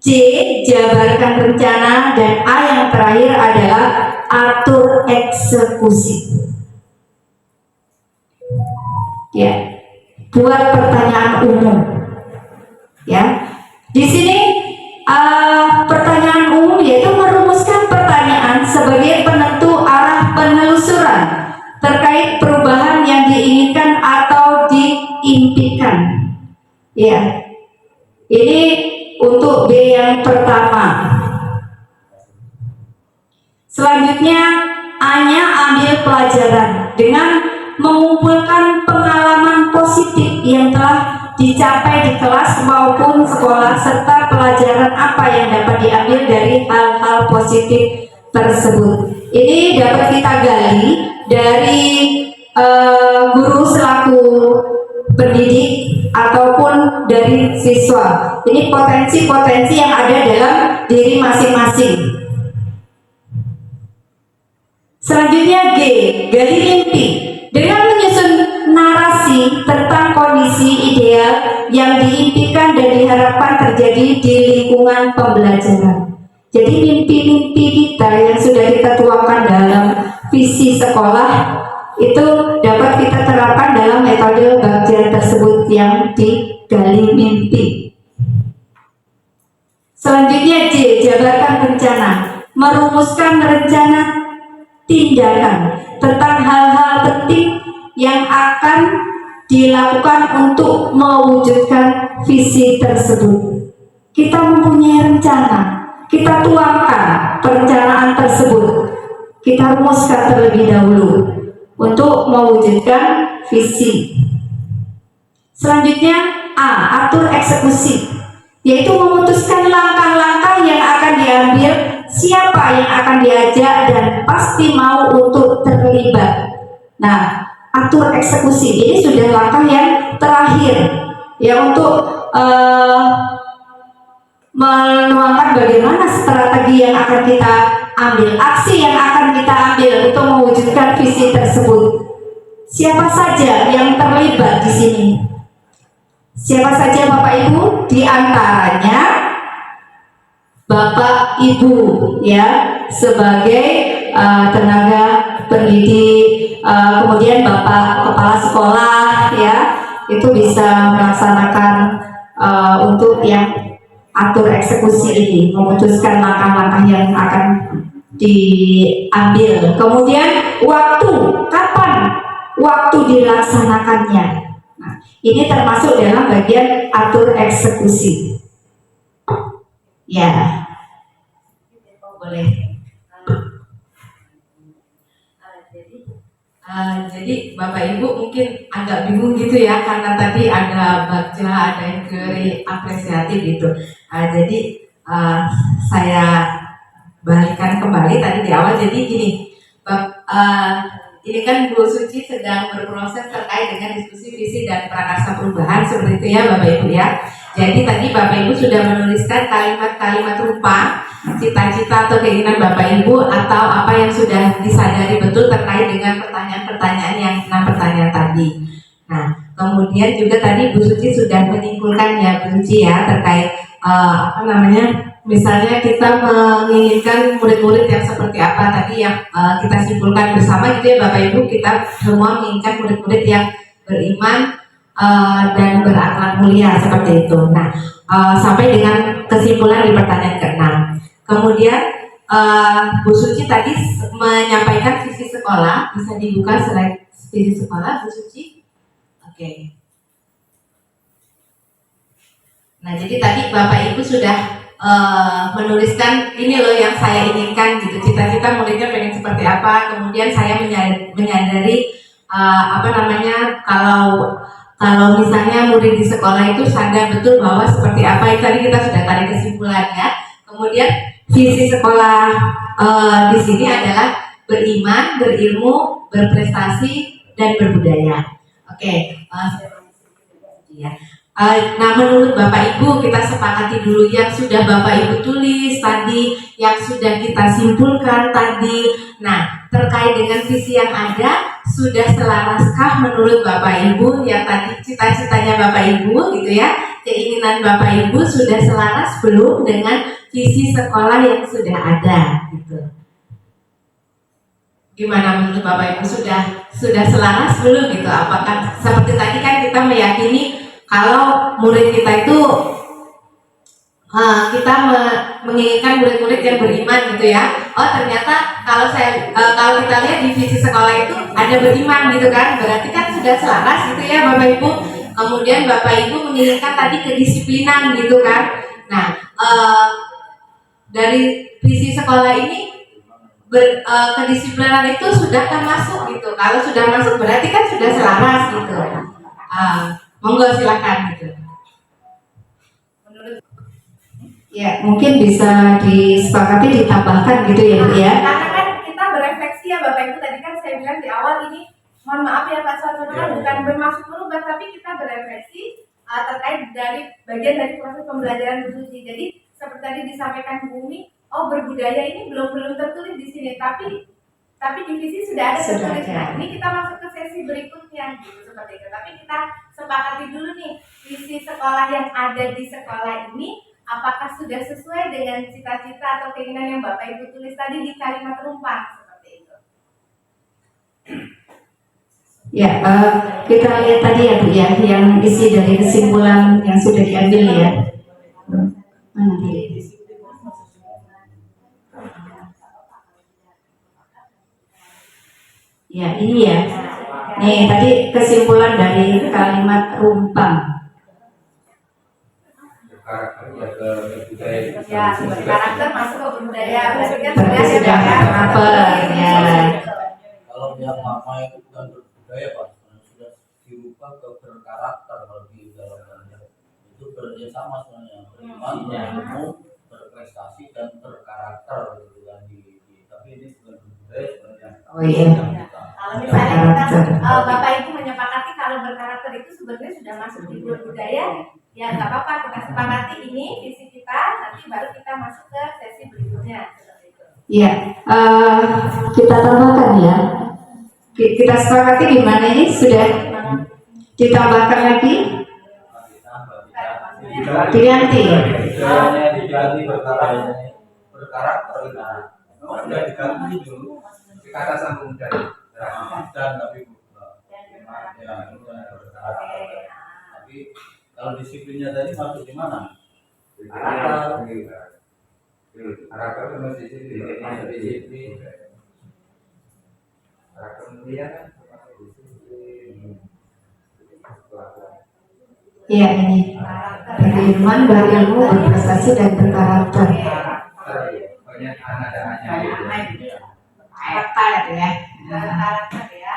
C, jabarkan rencana. Dan A yang terakhir adalah atur eksekusi. Ya, buat pertanyaan umum. Ya, di sini pertanyaan umum yaitu merumuskan pertanyaan sebagai penentu arah penelusuran terkait perubahan yang diinginkan atau diimpikan. Ya, ini untuk B yang pertama. Selanjutnya, A-nya ambil pelajaran dengan mengumpulkan pengalaman positif yang telah dicapai di kelas maupun sekolah serta pelajaran apa yang dapat diambil dari hal-hal positif tersebut. Ini dapat kita gali dari guru selaku pendidik ataupun dari siswa. Ini potensi-potensi yang ada dalam diri masing-masing. Selanjutnya G, gali mimpi dengan menyusun narasi tentang kondisi ideal yang diimpikan dan diharapkan terjadi di lingkungan pembelajaran. Jadi mimpi-mimpi kita yang sudah kita tuangkan dalam visi sekolah itu dapat kita terapkan dalam metode Bagja tersebut yang digali mimpi. Selanjutnya J, jabarkan rencana, merumuskan rencana tindakan tentang hal-hal penting yang akan dilakukan untuk mewujudkan visi tersebut. Kita mempunyai rencana, kita tuangkan perencanaan tersebut, kita rumuskan terlebih dahulu untuk mewujudkan visi. Selanjutnya A, atur eksekusi, yaitu memutuskan langkah-langkah yang akan diambil, siapa yang akan diajak dan pasti mau untuk terlibat. Nah, atur eksekusi ini sudah langkah yang terakhir ya untuk menuangkan bagaimana strategi yang akan kita ambil, aksi yang akan kita ambil untuk mewujudkan visi tersebut. Siapa saja yang terlibat di sini? Siapa saja Bapak Ibu? Di antaranya Bapak Ibu ya sebagai tenaga pendidik, kemudian Bapak Kepala Sekolah ya itu bisa melaksanakan untuk yang atur eksekusi ini, memutuskan langkah-langkah yang akan diambil. Kemudian waktu, kapan waktu dilaksanakannya. Nah, ini termasuk dalam bagian atur eksekusi. Ya, boleh. Jadi Bapak Ibu mungkin agak bingung gitu ya karena tadi ada Bagja, ada yang teori apresiatif gitu. Jadi saya balikan kembali tadi di awal. Jadi gini, ini kan Bu Suci sedang berproses terkait dengan diskusi visi dan prakarsa perubahan seperti itu ya Bapak Ibu ya. Jadi tadi Bapak Ibu sudah menuliskan kalimat-kalimat rupa cita-cita atau keinginan Bapak Ibu atau apa yang sudah disadari betul terkait dengan pertanyaan-pertanyaan yang 6 pertanyaan tadi. Nah, kemudian juga tadi Bu Suci sudah menyimpulkan ya Bu Suci ya terkait misalnya kita menginginkan murid-murid yang seperti apa tadi yang kita simpulkan bersama gitu ya Bapak Ibu, kita semua menginginkan murid-murid yang beriman dan berakhlak mulia seperti itu. Nah, sampai dengan kesimpulan di pertanyaan ke-6. Kemudian Bu Suci tadi menyampaikan visi sekolah, bisa dibuka slide visi sekolah Bu Suci. Oke. Nah, jadi tadi Bapak Ibu sudah menuliskan ini loh yang saya inginkan gitu, cita-cita muridnya pengen seperti apa. Kemudian saya menyadari kalau misalnya murid di sekolah itu sadar betul bahwa seperti apa, itu tadi kita sudah tarik kesimpulan ya. Kemudian visi sekolah di sini adalah beriman, berilmu, berprestasi, dan berbudaya. Oke, ya. Nah, menurut Bapak Ibu kita sepakati dulu yang sudah Bapak Ibu tulis tadi, yang sudah kita simpulkan tadi. Nah, terkait dengan visi yang ada, sudah selaraskah menurut Bapak Ibu yang tadi cita-citanya Bapak Ibu gitu ya, keinginan Bapak Ibu sudah selaras belum dengan visi sekolah yang sudah ada gitu. Gimana menurut Bapak Ibu, sudah selaras belum gitu? Apakah seperti tadi kan kita meyakini kalau murid kita itu kita menginginkan murid-murid yang beriman gitu ya. Oh ternyata kalau kita lihat di visi sekolah itu ada beriman gitu kan, berarti kan sudah selaras gitu ya Bapak Ibu. Kemudian Bapak Ibu menginginkan tadi kedisiplinan gitu kan. Nah dari visi sekolah ini kedisiplinan itu sudah kan masuk gitu. Kalau sudah masuk berarti kan sudah selaras gitu. Monggo silakan gitu. Ya, mungkin bisa disepakati ditambahkan gitu ya Bu ya. Karena kan kita berefleksi ya Bapak Ibu, tadi kan saya bilang di awal ini, mohon maaf ya Pak Saudara, bukan bermaksud merubah, tapi kita berefleksi terkait dari bagian dari proses pembelajaran Bu Suci. Jadi seperti tadi disampaikan Bu Umi, oh berbudaya ini belum tertulis di sini, tapi divisi sudah ada tertulis. Nah, ini kita masuk ke sesi berikutnya gitu seperti itu. Tapi kita sepakati dulu nih, visi sekolah yang ada di sekolah ini apakah sudah sesuai dengan cita-cita atau keinginan yang Bapak Ibu tulis tadi di kalimat rumpang seperti itu. Ya, kita lihat tadi ya Bu ya, yang isi dari kesimpulan yang sudah diambil ya. Mana tadi? Ya, ini ya. Nih, tadi kesimpulan dari kalimat rumpang. Ya, berkarakter masuk ke budaya, berarti kan Sudah apa ya? Kalau yang lama itu bukan berbudaya Pak, sudah dirubah ke berkarakter kalau di dalamnya. Itu bekerja sama sebenarnya, beriman, berilmu, berprestasi dan berkarakter gitu kan tapi ini bukan berbudaya sebenarnya. Oh iya. Kalau misalnya kita Bapak Ibu menyepakati kalau berkarakter itu sebenarnya sudah masuk di budaya, ya nggak apa-apa, kita sepakati ini visi kita, nanti baru kita masuk ke sesi berikutnya seperti itu. Iya, kita tambahkan ya. Kita sepakati gimana ini sudah ditambahkan lagi? Diganti. Diganti berkarakter. Sudah diganti dulu. Kata sambung dari Dan tapi tapi kalau disiplinnya tadi masuk di mana? karakter masih disiplin. Karakter mulia kan Iya ini. Beriman, berilmu, berprestasi dan berkarakter. banyak ada hanya Karakter ya. Karakter ya.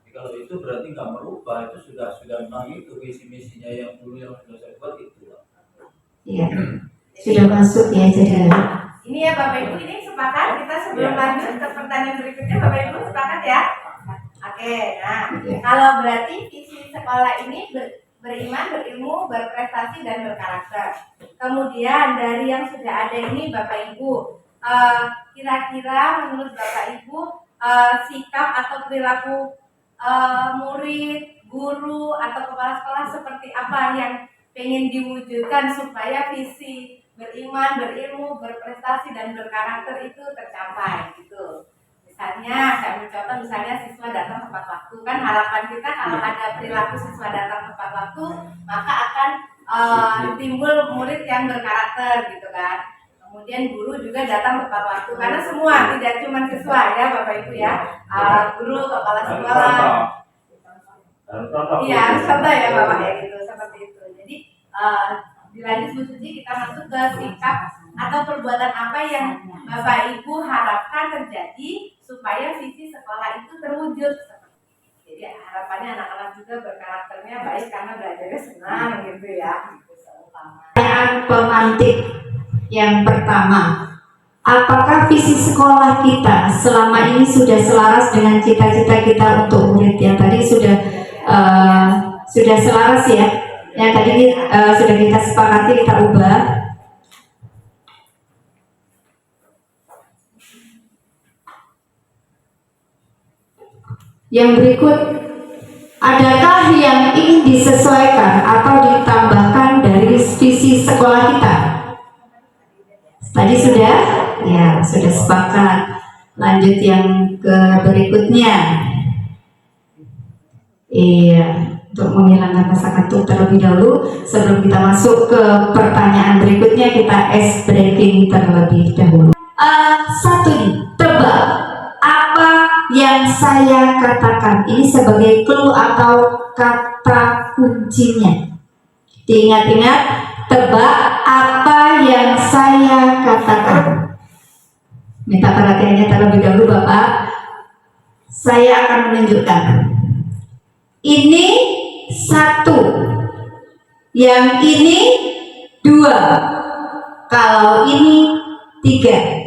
Jadi kalau itu berarti nggak merubah, itu sudah memang itu visi misinya yang dulu yang sudah saya buat itu. Iya. Sudah masuk ya jadi. Ini ya Bapak Ibu, ini sepakat kita sebelum lanjut ke pertanyaan berikutnya, Bapak Ibu sepakat ya? Oke, nah kalau berarti visi sekolah ini beriman, berilmu, berprestasi dan berkarakter. Kemudian dari yang sudah ada ini Bapak Ibu, kira-kira menurut Bapak Ibu sikap atau perilaku murid, guru atau kepala sekolah seperti apa yang pengen diwujudkan supaya visi beriman, berilmu, berprestasi dan berkarakter itu tercapai gitu. Misalnya, saya ambil contoh misalnya siswa datang tepat waktu, kan harapan kita kalau ada perilaku siswa datang tepat waktu maka akan timbul murid yang berkarakter gitu kan. Kemudian guru juga datang tepat waktu, karena semua tidak cuma siswa ya Bapak Ibu ya, guru, kepala sekolah. Iya, harus contoh ya Bapak ya gitu, seperti itu. Jadi dilanjut Bu Suci, kita masuk ke sikap atau perbuatan apa yang Bapak Ibu harapkan terjadi supaya visi sekolah itu terwujud. Jadi harapannya anak-anak juga berkarakternya baik karena belajarnya senang gitu ya. Pertanyaan pemantik yang pertama, apakah visi sekolah kita selama ini sudah selaras dengan cita-cita kita untuk murid? Yang tadi sudah selaras ya. Yang tadi sudah kita sepakati, kita ubah. Yang berikut, adakah yang ingin disesuaikan atau ditambahkan dari visi sekolah kita? Tadi sudah, ya sudah sepakat. lanjut yang ke berikutnya. Iya, untuk menghilangkan rasa kantuk terlebih dahulu sebelum kita masuk ke pertanyaan berikutnya, kita ice breaking terlebih dahulu. Satu nih, tebak apa yang saya katakan. Ini sebagai clue atau kata kuncinya. Diingat-ingat, tebak apa yang saya katakan. Minta perhatiannya terlebih dahulu Bapak. Saya akan menunjukkan. Ini 1, yang ini 2, kalau ini 3.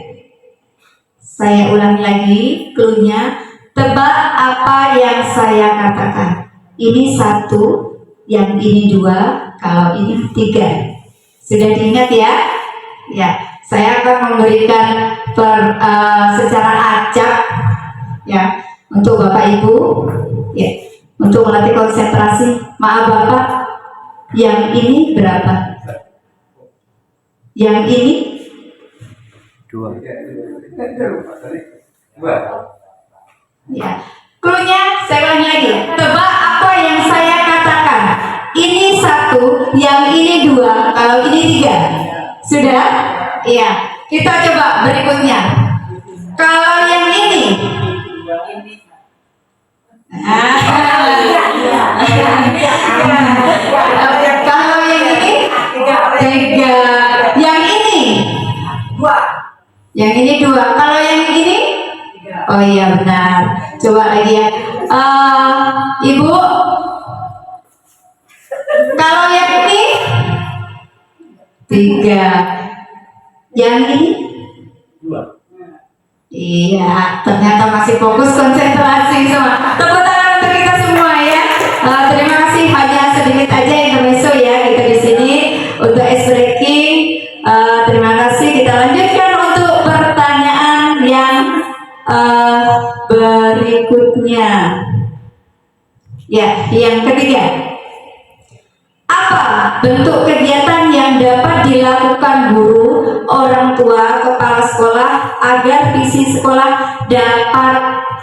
Saya ulangi lagi clue-nya. Tebak apa yang saya katakan. Ini 1, yang ini 2, kalau ini 3. Sudah diingat ya? Ya, saya akan memberikan secara acak ya untuk Bapak Ibu ya, untuk melatih konsentrasi. Maaf Bapak, yang ini berapa? Yang ini 2. ya. Cluenya saya ulangi lagi. Tebak apa yang saya katakan. Ini 1, yang ini 2, kalau ini 3. Sudah? Iya. Kita coba berikutnya. Kalau yang ini. Kalau yang ini 3. Yang ini 2. Yang ini 2. Kalau yang ini? Oh iya benar. Coba lagi ya. Ibu. Kalau yang ini 3. Yang ini 2. Iya, ternyata masih fokus konsentrasi semua. Tepuk tangan untuk kita semua ya. Terima kasih, hanya sedikit aja intermezzo ya kita di sini untuk ice breaking. Terima kasih. Kita lanjutkan untuk pertanyaan yang berikutnya. Ya, yang ketiga. Apa bentuk kegiatan yang dapat dilakukan guru, orang tua, kepala sekolah agar visi sekolah dapat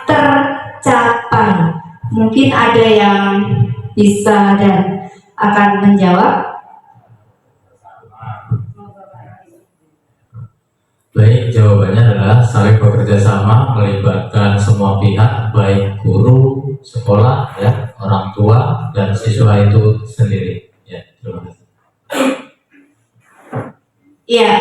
tercapai? Mungkin ada yang bisa dan akan menjawab. Baik, jawabannya adalah saling bekerja sama, melibatkan semua pihak, baik guru, sekolah, ya, orang tua, dan siswa itu sendiri. Ya, terima kasih. Iya,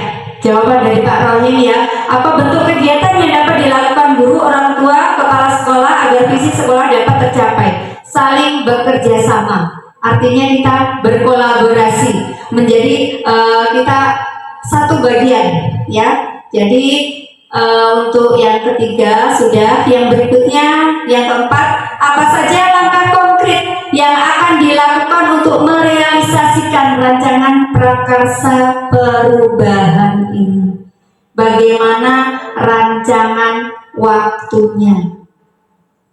jawaban dari Pak Rohim ya. Apa bentuk kegiatan yang dapat dilakukan guru, orang tua, kepala sekolah agar visi sekolah dapat tercapai? Saling bekerja sama. Artinya kita berkolaborasi menjadi kita satu bagian ya. Jadi untuk yang ketiga sudah, yang berikutnya yang keempat, apa saja langkah konkret yang akan dilakukan untuk merealisasikan rancangan prakarsa perubahan ini? Bagaimana rancangan waktunya?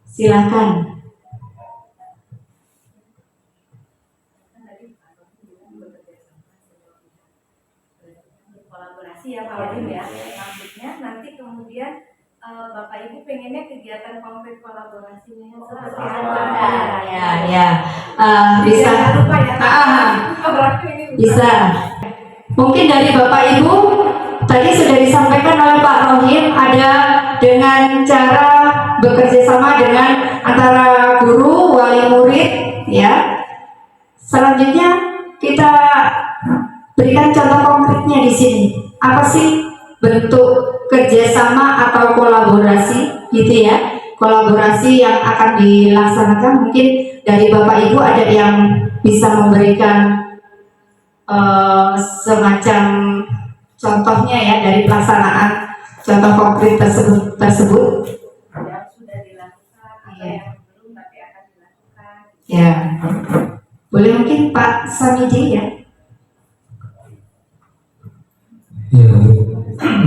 Silakan. Kolaborasi ya Pak Wadim ya. Maksudnya nanti kemudian Bapak Ibu pengennya kegiatan konkret kolaborasinya yang seperti apa? Ya, bisa. Lupa ya. Bisa. Mungkin dari Bapak Ibu tadi sudah disampaikan oleh Pak Rohim, ada dengan cara bekerja sama dengan antara guru, wali murid, ya. Selanjutnya kita berikan contoh konkretnya di sini. Apa sih bentuk kerjasama atau kolaborasi, gitu ya? Kolaborasi yang akan dilaksanakan. Mungkin dari Bapak Ibu ada yang bisa memberikan semacam contohnya ya dari pelaksanaan contoh konkret tersebut. Yang sudah dilakukan atau yang belum tapi akan dilakukan. Ya, boleh mungkin Pak Samidi ya. Ya,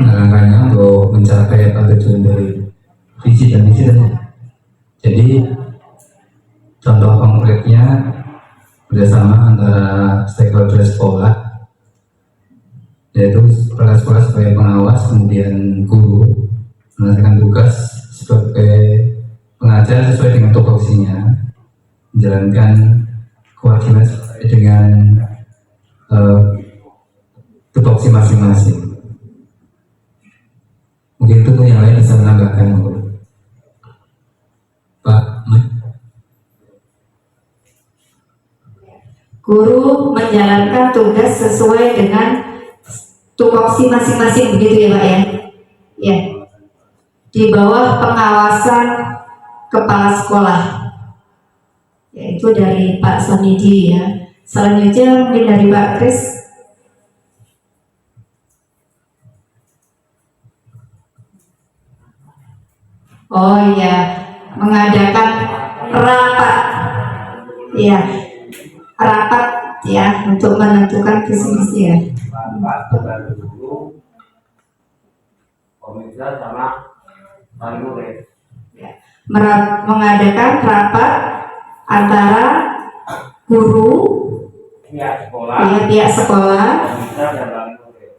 langkahnya untuk mencapai apa tujuan dari visi dan misi tadi. Jadi contoh konkretnya bersama antara stakeholder sekolah, yaitu kepala sekolah sebagai pengawas, kemudian guru, melaksanakan tugas sebagai pengajar sesuai dengan tupoksinya, menjalankan kewajiban sesuai dengan tupoksi masing-masing. Mungkin itu yang lain bisa menambahkan, Pak. Guru menjalankan tugas sesuai dengan tupoksi masing-masing, begitu ya Pak ya? Ya. Di bawah pengawasan kepala sekolah. Yaitu dari Pak Samidi ya. Selanjutnya mungkin dari Pak Kris. Oh iya, mengadakan rapat. Ya. Rapat ya untuk menentukan visi misi ya. Rapat dulu komite sama wali murid. Ya. Mengadakan rapat antara guru, Pihak sekolah, ya, pihak sekolah. komite dan wali murid.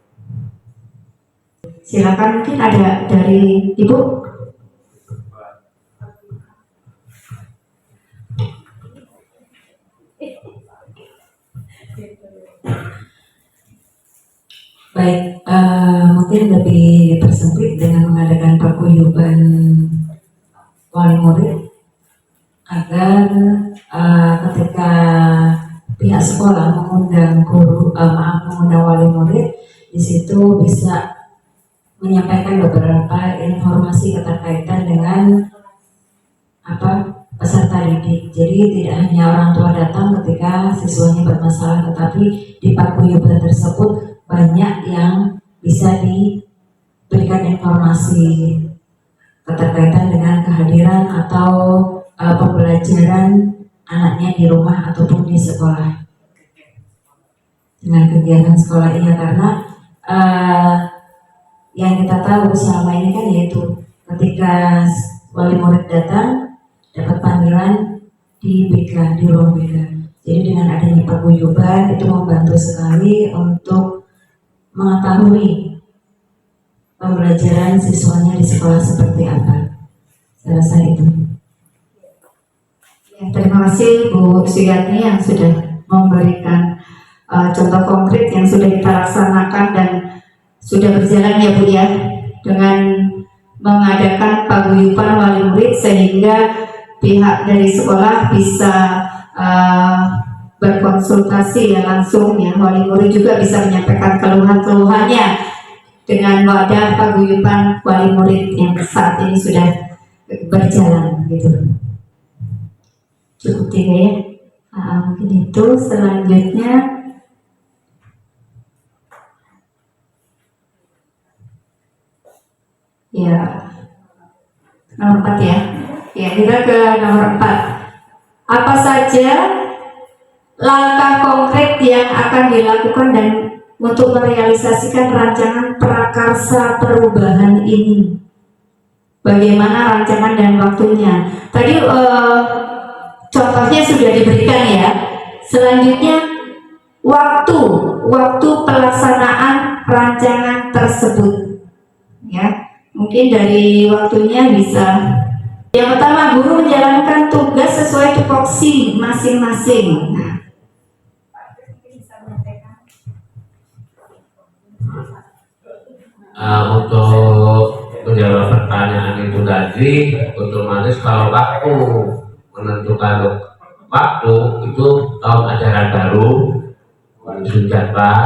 Silakan, mungkin ada dari Ibu. Baik, mungkin lebih tersempit dengan mengadakan paguyuban wali murid agar ketika pihak sekolah mengundang mengundang wali murid, di situ bisa menyampaikan beberapa informasi keterkaitan dengan peserta didik. Jadi tidak hanya orang tua datang ketika siswanya bermasalah, tetapi di paguyuban tersebut banyak yang bisa diberikan informasi keterkaitan dengan kehadiran atau pembelajaran anaknya di rumah ataupun di sekolah dengan kegiatan sekolah ini, karena yang kita tahu selama ini kan yaitu ketika wali murid datang dapat panggilan di BK, di ruang BK. Jadi dengan adanya paguyuban itu membantu sekali untuk mengetahui pembelajaran siswanya di sekolah seperti apa. Saya rasa itu. Ya, terima kasih Bu Suyatni yang sudah memberikan contoh konkret yang sudah kita laksanakan dan sudah berjalan ya Bu ya, dengan mengadakan paguyuban wali murid sehingga pihak dari sekolah bisa berkonsultasi ya langsung ya, wali murid juga bisa menyampaikan keluhan-keluhannya dengan wadah paguyuban wali murid yang saat ini sudah berjalan gitu. Cukup 3 ya. Mungkin itu. Selanjutnya ya nomor 4 ya. Ya, kita ke nomor 4. Apa saja langkah konkret yang akan dilakukan dan untuk merealisasikan rancangan prakarsa perubahan ini? Bagaimana rancangan dan waktunya? Tadi contohnya sudah diberikan ya. Selanjutnya waktu pelaksanaan rancangan tersebut. Ya, mungkin dari waktunya bisa. Yang pertama, guru menjalankan tugas sesuai tupoksi masing-masing. Untuk menjawab pertanyaan itu tadi, otomatis kalau waktu menentukan waktu itu tahun ajaran baru jadwal,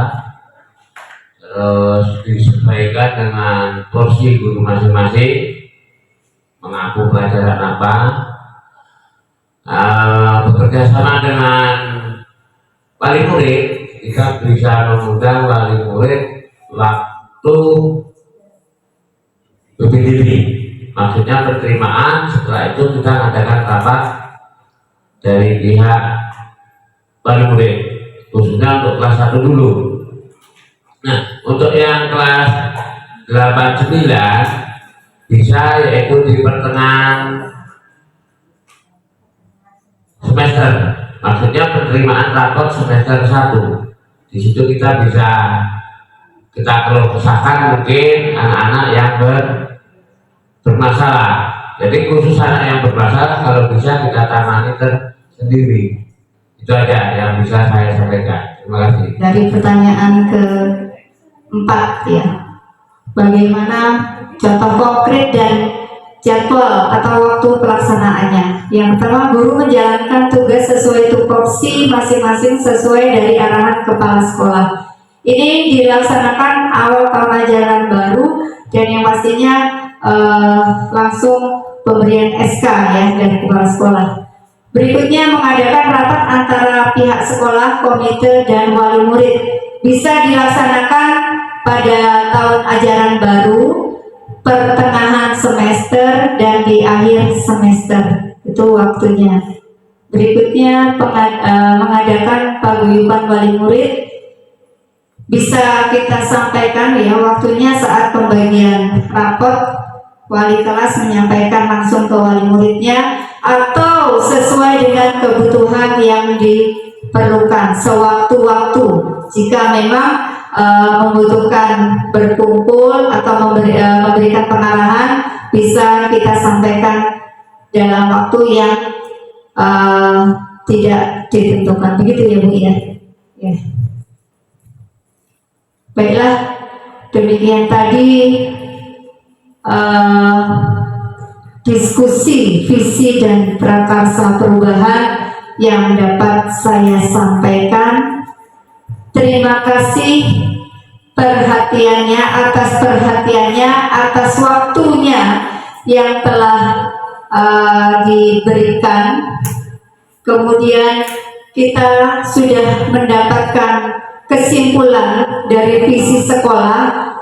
terus disesuaikan dengan porsi guru masing-masing, mengaku pelajaran apa, bekerja sama dengan wali murid. Kita bisa mengundang wali murid waktu lebih dini, maksudnya penerimaan. Setelah itu kita mengadakan rapat dari pihak wali murid, khususnya untuk kelas 1 dulu. Nah, untuk yang kelas 8-9 bisa yaitu di pertengahan semester, maksudnya penerimaan rapor semester 1. Di situ kita bisa keluh kesahkan mungkin anak-anak yang bermasalah. Jadi khusus anak yang bermasalah kalau bisa kita tangani tersendiri. Itu aja yang bisa saya sampaikan. Terima kasih. Dari pertanyaan keempat ya, bagaimana contoh konkret dan jadwal atau waktu pelaksanaannya? Yang pertama, guru menjalankan tugas sesuai tupoksi masing-masing sesuai dari arahan kepala sekolah. Ini dilaksanakan awal tahun ajaran baru dan yang pastinya langsung pemberian SK ya dari kepala sekolah. Berikutnya mengadakan rapat antara pihak sekolah, komite, dan wali murid. Bisa dilaksanakan pada tahun ajaran baru, pertengahan semester, dan di akhir semester. Itu waktunya. Berikutnya mengadakan paguyuban wali murid. Bisa kita sampaikan ya waktunya saat pembagian rapor. Wali kelas menyampaikan langsung ke wali muridnya atau sesuai dengan kebutuhan yang diperlukan sewaktu-waktu. Jika memang membutuhkan berkumpul atau memberikan pengarahan, bisa kita sampaikan dalam waktu yang tidak ditentukan. Begitu ya Bu ya. Ya. Baiklah, demikian tadi diskusi visi dan prakarsa perubahan yang dapat saya sampaikan. Terima kasih atas perhatiannya, atas waktunya yang telah diberikan. Kemudian kita sudah mendapatkan kesimpulan dari visi sekolah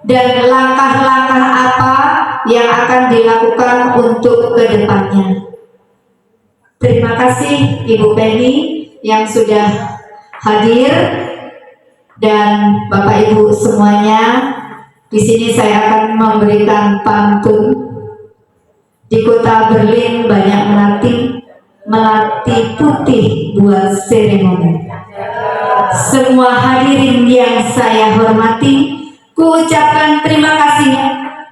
dan langkah-langkah apa yang akan dilakukan untuk kedepannya. Terima kasih Ibu Penny yang sudah hadir dan Bapak Ibu semuanya. Di sini saya akan memberikan pantun. Di kota Berlin banyak melati putih buat seremoni. Semua hadirin yang saya hormati, ku ucapkan terima kasih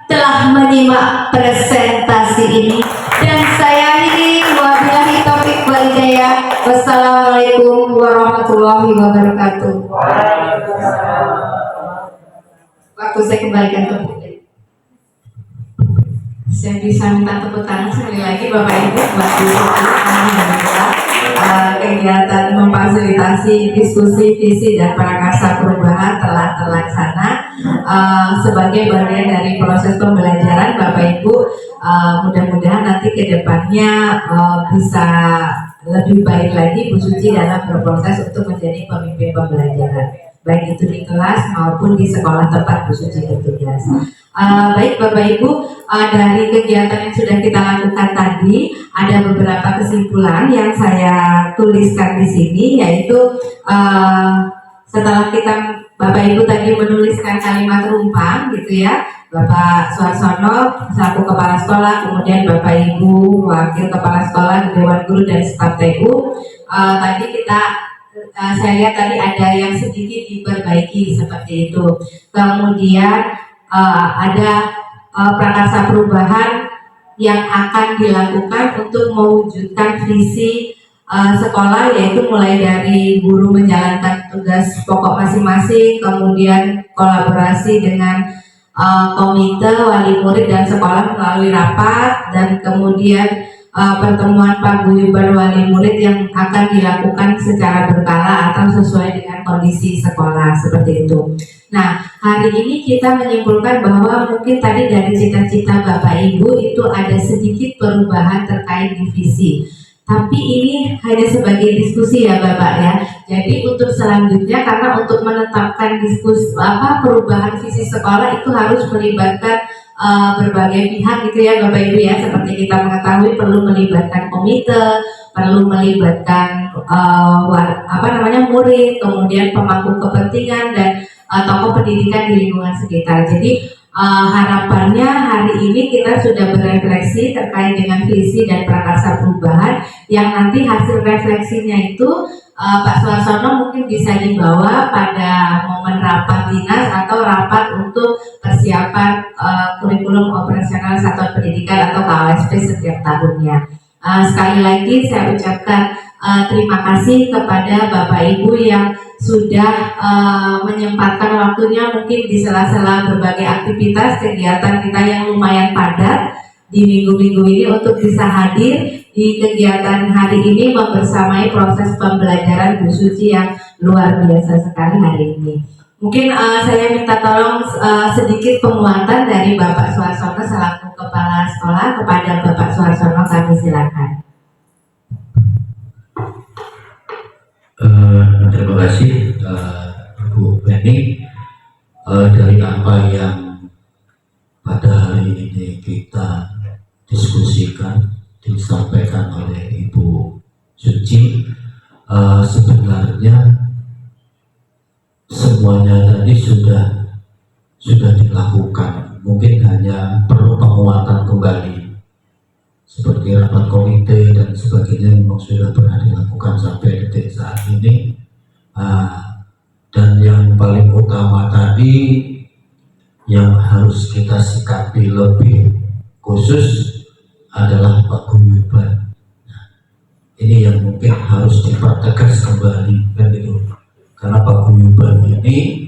telah menyimak presentasi ini dan saya akhiri wabillahi taufiq wal hidayah. Wassalamualaikum warahmatullahi wabarakatuh. Waktu saya kembalikan ke Bu. Saya bisa minta tepuk tangan sekali lagi Bapak Ibu buat kegiatan memfasilitasi diskusi visi dan prakarsa perubahan telah terlaksana sebagai bagian dari proses pembelajaran Bapak Ibu. Mudah-mudahan nanti ke depannya bisa lebih baik lagi Bu Suci dalam berproses untuk menjadi pemimpin pembelajaran, baik itu di kelas maupun di sekolah tempat Bu Suci bertugas. Baik Bapak Ibu, dari kegiatan yang sudah kita lakukan tadi ada beberapa kesimpulan yang saya tuliskan di sini, yaitu setelah kita Bapak Ibu tadi menuliskan kalimat rumpang gitu ya, Bapak Suarsono selaku kepala sekolah, kemudian Bapak Ibu wakil kepala sekolah, dewan guru dan staf TU, tadi saya lihat tadi ada yang sedikit diperbaiki seperti itu. Kemudian ada prakarsa perubahan yang akan dilakukan untuk mewujudkan visi sekolah, yaitu mulai dari guru menjalankan tugas pokok masing-masing, kemudian kolaborasi dengan komite, wali murid dan sekolah melalui rapat, dan kemudian pertemuan paguyuban wali murid yang akan dilakukan secara berkala atau sesuai dengan kondisi sekolah seperti itu. Nah, hari ini kita menyimpulkan bahwa mungkin tadi dari cita-cita Bapak Ibu itu ada sedikit perubahan terkait divisi. Tapi ini hanya sebagai diskusi ya Bapak ya. Jadi untuk selanjutnya, karena untuk menetapkan perubahan visi sekolah itu harus melibatkan berbagai pihak gitu ya Bapak Ibu ya. Seperti kita mengetahui perlu melibatkan komite, perlu melibatkan murid, kemudian pemangku kepentingan dan tokoh pendidikan di lingkungan sekitar. Jadi harapannya hari ini kita sudah berefleksi terkait dengan visi dan prakarsa perubahan yang nanti hasil refleksinya itu Pak Suarsono mungkin bisa dibawa pada momen rapat dinas atau rapat untuk persiapan kurikulum operasional satuan pendidikan atau KOSP setiap tahunnya. Sekali lagi saya ucapkan terima kasih kepada Bapak Ibu yang sudah menyempatkan waktunya mungkin di sela-sela berbagai aktivitas kegiatan kita yang lumayan padat di minggu-minggu ini untuk bisa hadir di kegiatan hari ini membersamai proses pembelajaran Bu Suci yang luar biasa sekali hari ini. Mungkin saya minta tolong sedikit penguatan dari Bapak Suarsono selaku Kepala Sekolah kepada Bapak Suarsono, kami silakan. Terima kasih Bu Penny. Dari apa yang pada hari ini kita diskusikan disampaikan oleh Ibu Suci, sebenarnya semuanya tadi sudah dilakukan, mungkin hanya perlu penguatan kembali seperti rapat komite dan sebagainya memang sudah pernah dilakukan sampai detik saat ini. Dan yang paling utama tadi yang harus kita sikapi lebih khusus adalah paguyuban. Ini yang mungkin harus dipertegas kembali, kan gitu. Karena paguyuban ini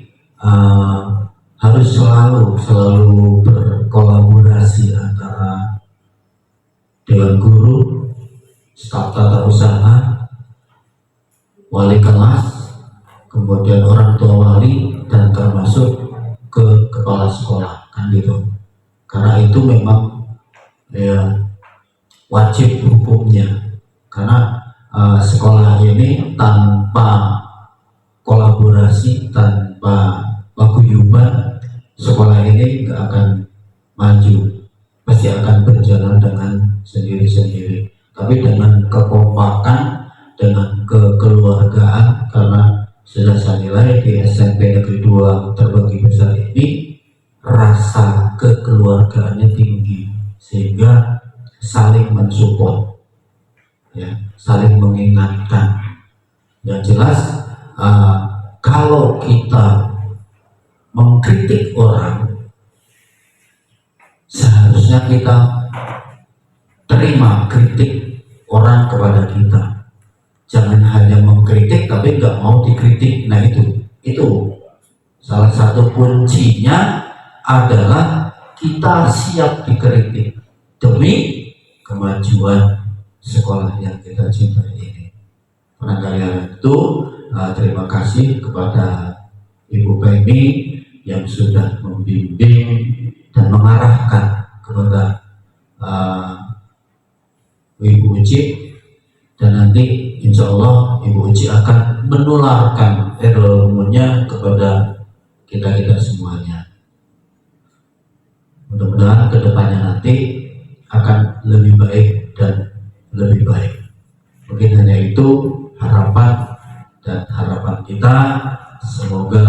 harus selalu berkolaborasi antara dewan guru, staf tata usaha, wali kelas, kemudian orang tua wali, dan termasuk ke kepala sekolah, kan gitu. Karena itu memang ya wajib hukumnya, karena sekolah ini tanpa kolaborasi, tanpa paguyuban, sekolah ini nggak akan maju, pasti akan berjalan dengan sendiri-sendiri. Tapi dengan kekompakan, dengan kekeluargaan, karena sudah saya nilai di SMP Negeri 2 Terbagi Besar ini rasa kekeluargaannya tinggi, sehingga saling mensupport, ya, saling mengingatkan. Yang jelas kalau kita mengkritik orang, seharusnya kita terima kritik orang kepada kita. Jangan hanya mengkritik tapi nggak mau dikritik. Nah itu salah satu kuncinya adalah kita siap dikritik demi kemajuan sekolah yang kita cintai ini. Penanggalan itu terima kasih kepada Ibu Penny yang sudah membimbing dan mengarahkan kepada Ibu Uci, dan nanti insya Allah Ibu Uci akan menularkan ilmunya kepada kita semuanya. Mudah-mudahan kedepannya nanti akan lebih baik dan lebih baik. Mungkin hanya itu harapan kita. Semoga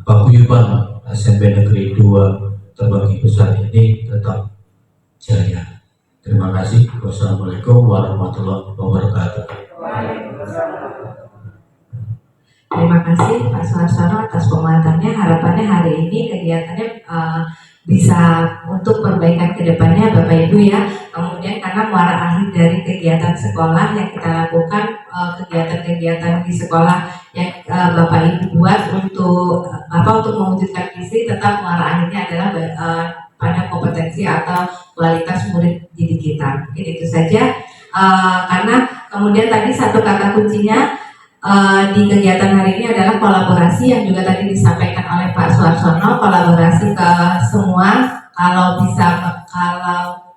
paguyuban SMP Negeri 2 Terbagi Besar ini tetap jaya. Terima kasih. Wassalamualaikum warahmatullahi wabarakatuh. Terima kasih Pak Suarsono atas penguatannya. Harapannya hari ini kegiatannya bisa untuk perbaikan kedepannya Bapak Ibu ya. Kemudian karena muara akhir dari kegiatan sekolah yang kita lakukan, kegiatan-kegiatan di sekolah yang Bapak Ibu buat untuk mewujudkan visi, tetap muara akhirnya adalah pada kompetensi atau kualitas murid didik kita. Mungkin itu saja. Karena kemudian tadi satu kata kuncinya di kegiatan hari ini adalah kolaborasi yang juga tadi disampaikan oleh Pak Suarsono, kolaborasi ke semua. Kalau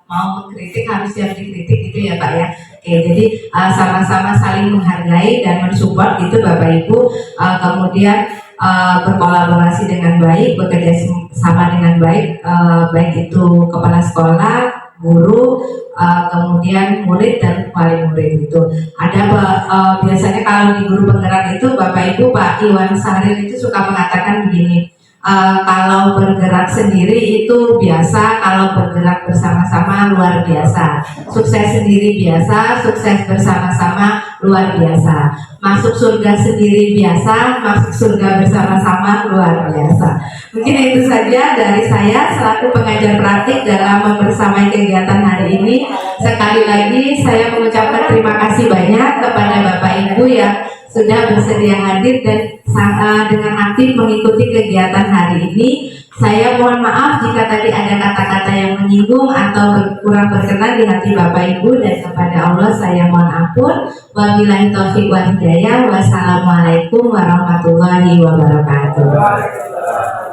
mau mengkritik harus siap dikritik gitu ya Pak ya. Oke, jadi sama-sama saling menghargai dan mensupport gitu Bapak Ibu. Kemudian berkolaborasi dengan baik, bekerja sama dengan baik, baik itu kepala sekolah, guru, kemudian murid dan wali murid itu. Ada biasanya kalau di guru penggerak itu Bapak Ibu, Pak Iwan Sahril itu suka mengatakan begini, Kalau bergerak sendiri itu biasa, kalau bergerak bersama-sama luar biasa. Sukses sendiri biasa, sukses bersama-sama luar biasa. Masuk surga sendiri biasa, masuk surga bersama-sama luar biasa. Mungkin itu saja dari saya selaku pengajar praktik dalam membersamai kegiatan hari ini. Sekali lagi saya mengucapkan terima kasih banyak kepada Bapak Ibu yang sudah bersedia hadir dan dengan aktif mengikuti kegiatan hari ini. Saya mohon maaf jika tadi ada kata-kata yang menyinggung atau kurang berkenan di hati Bapak Ibu, dan kepada Allah saya mohon ampun. Wabillahi taufiq wal hidayah. Wassalamualaikum warahmatullahi wabarakatuh.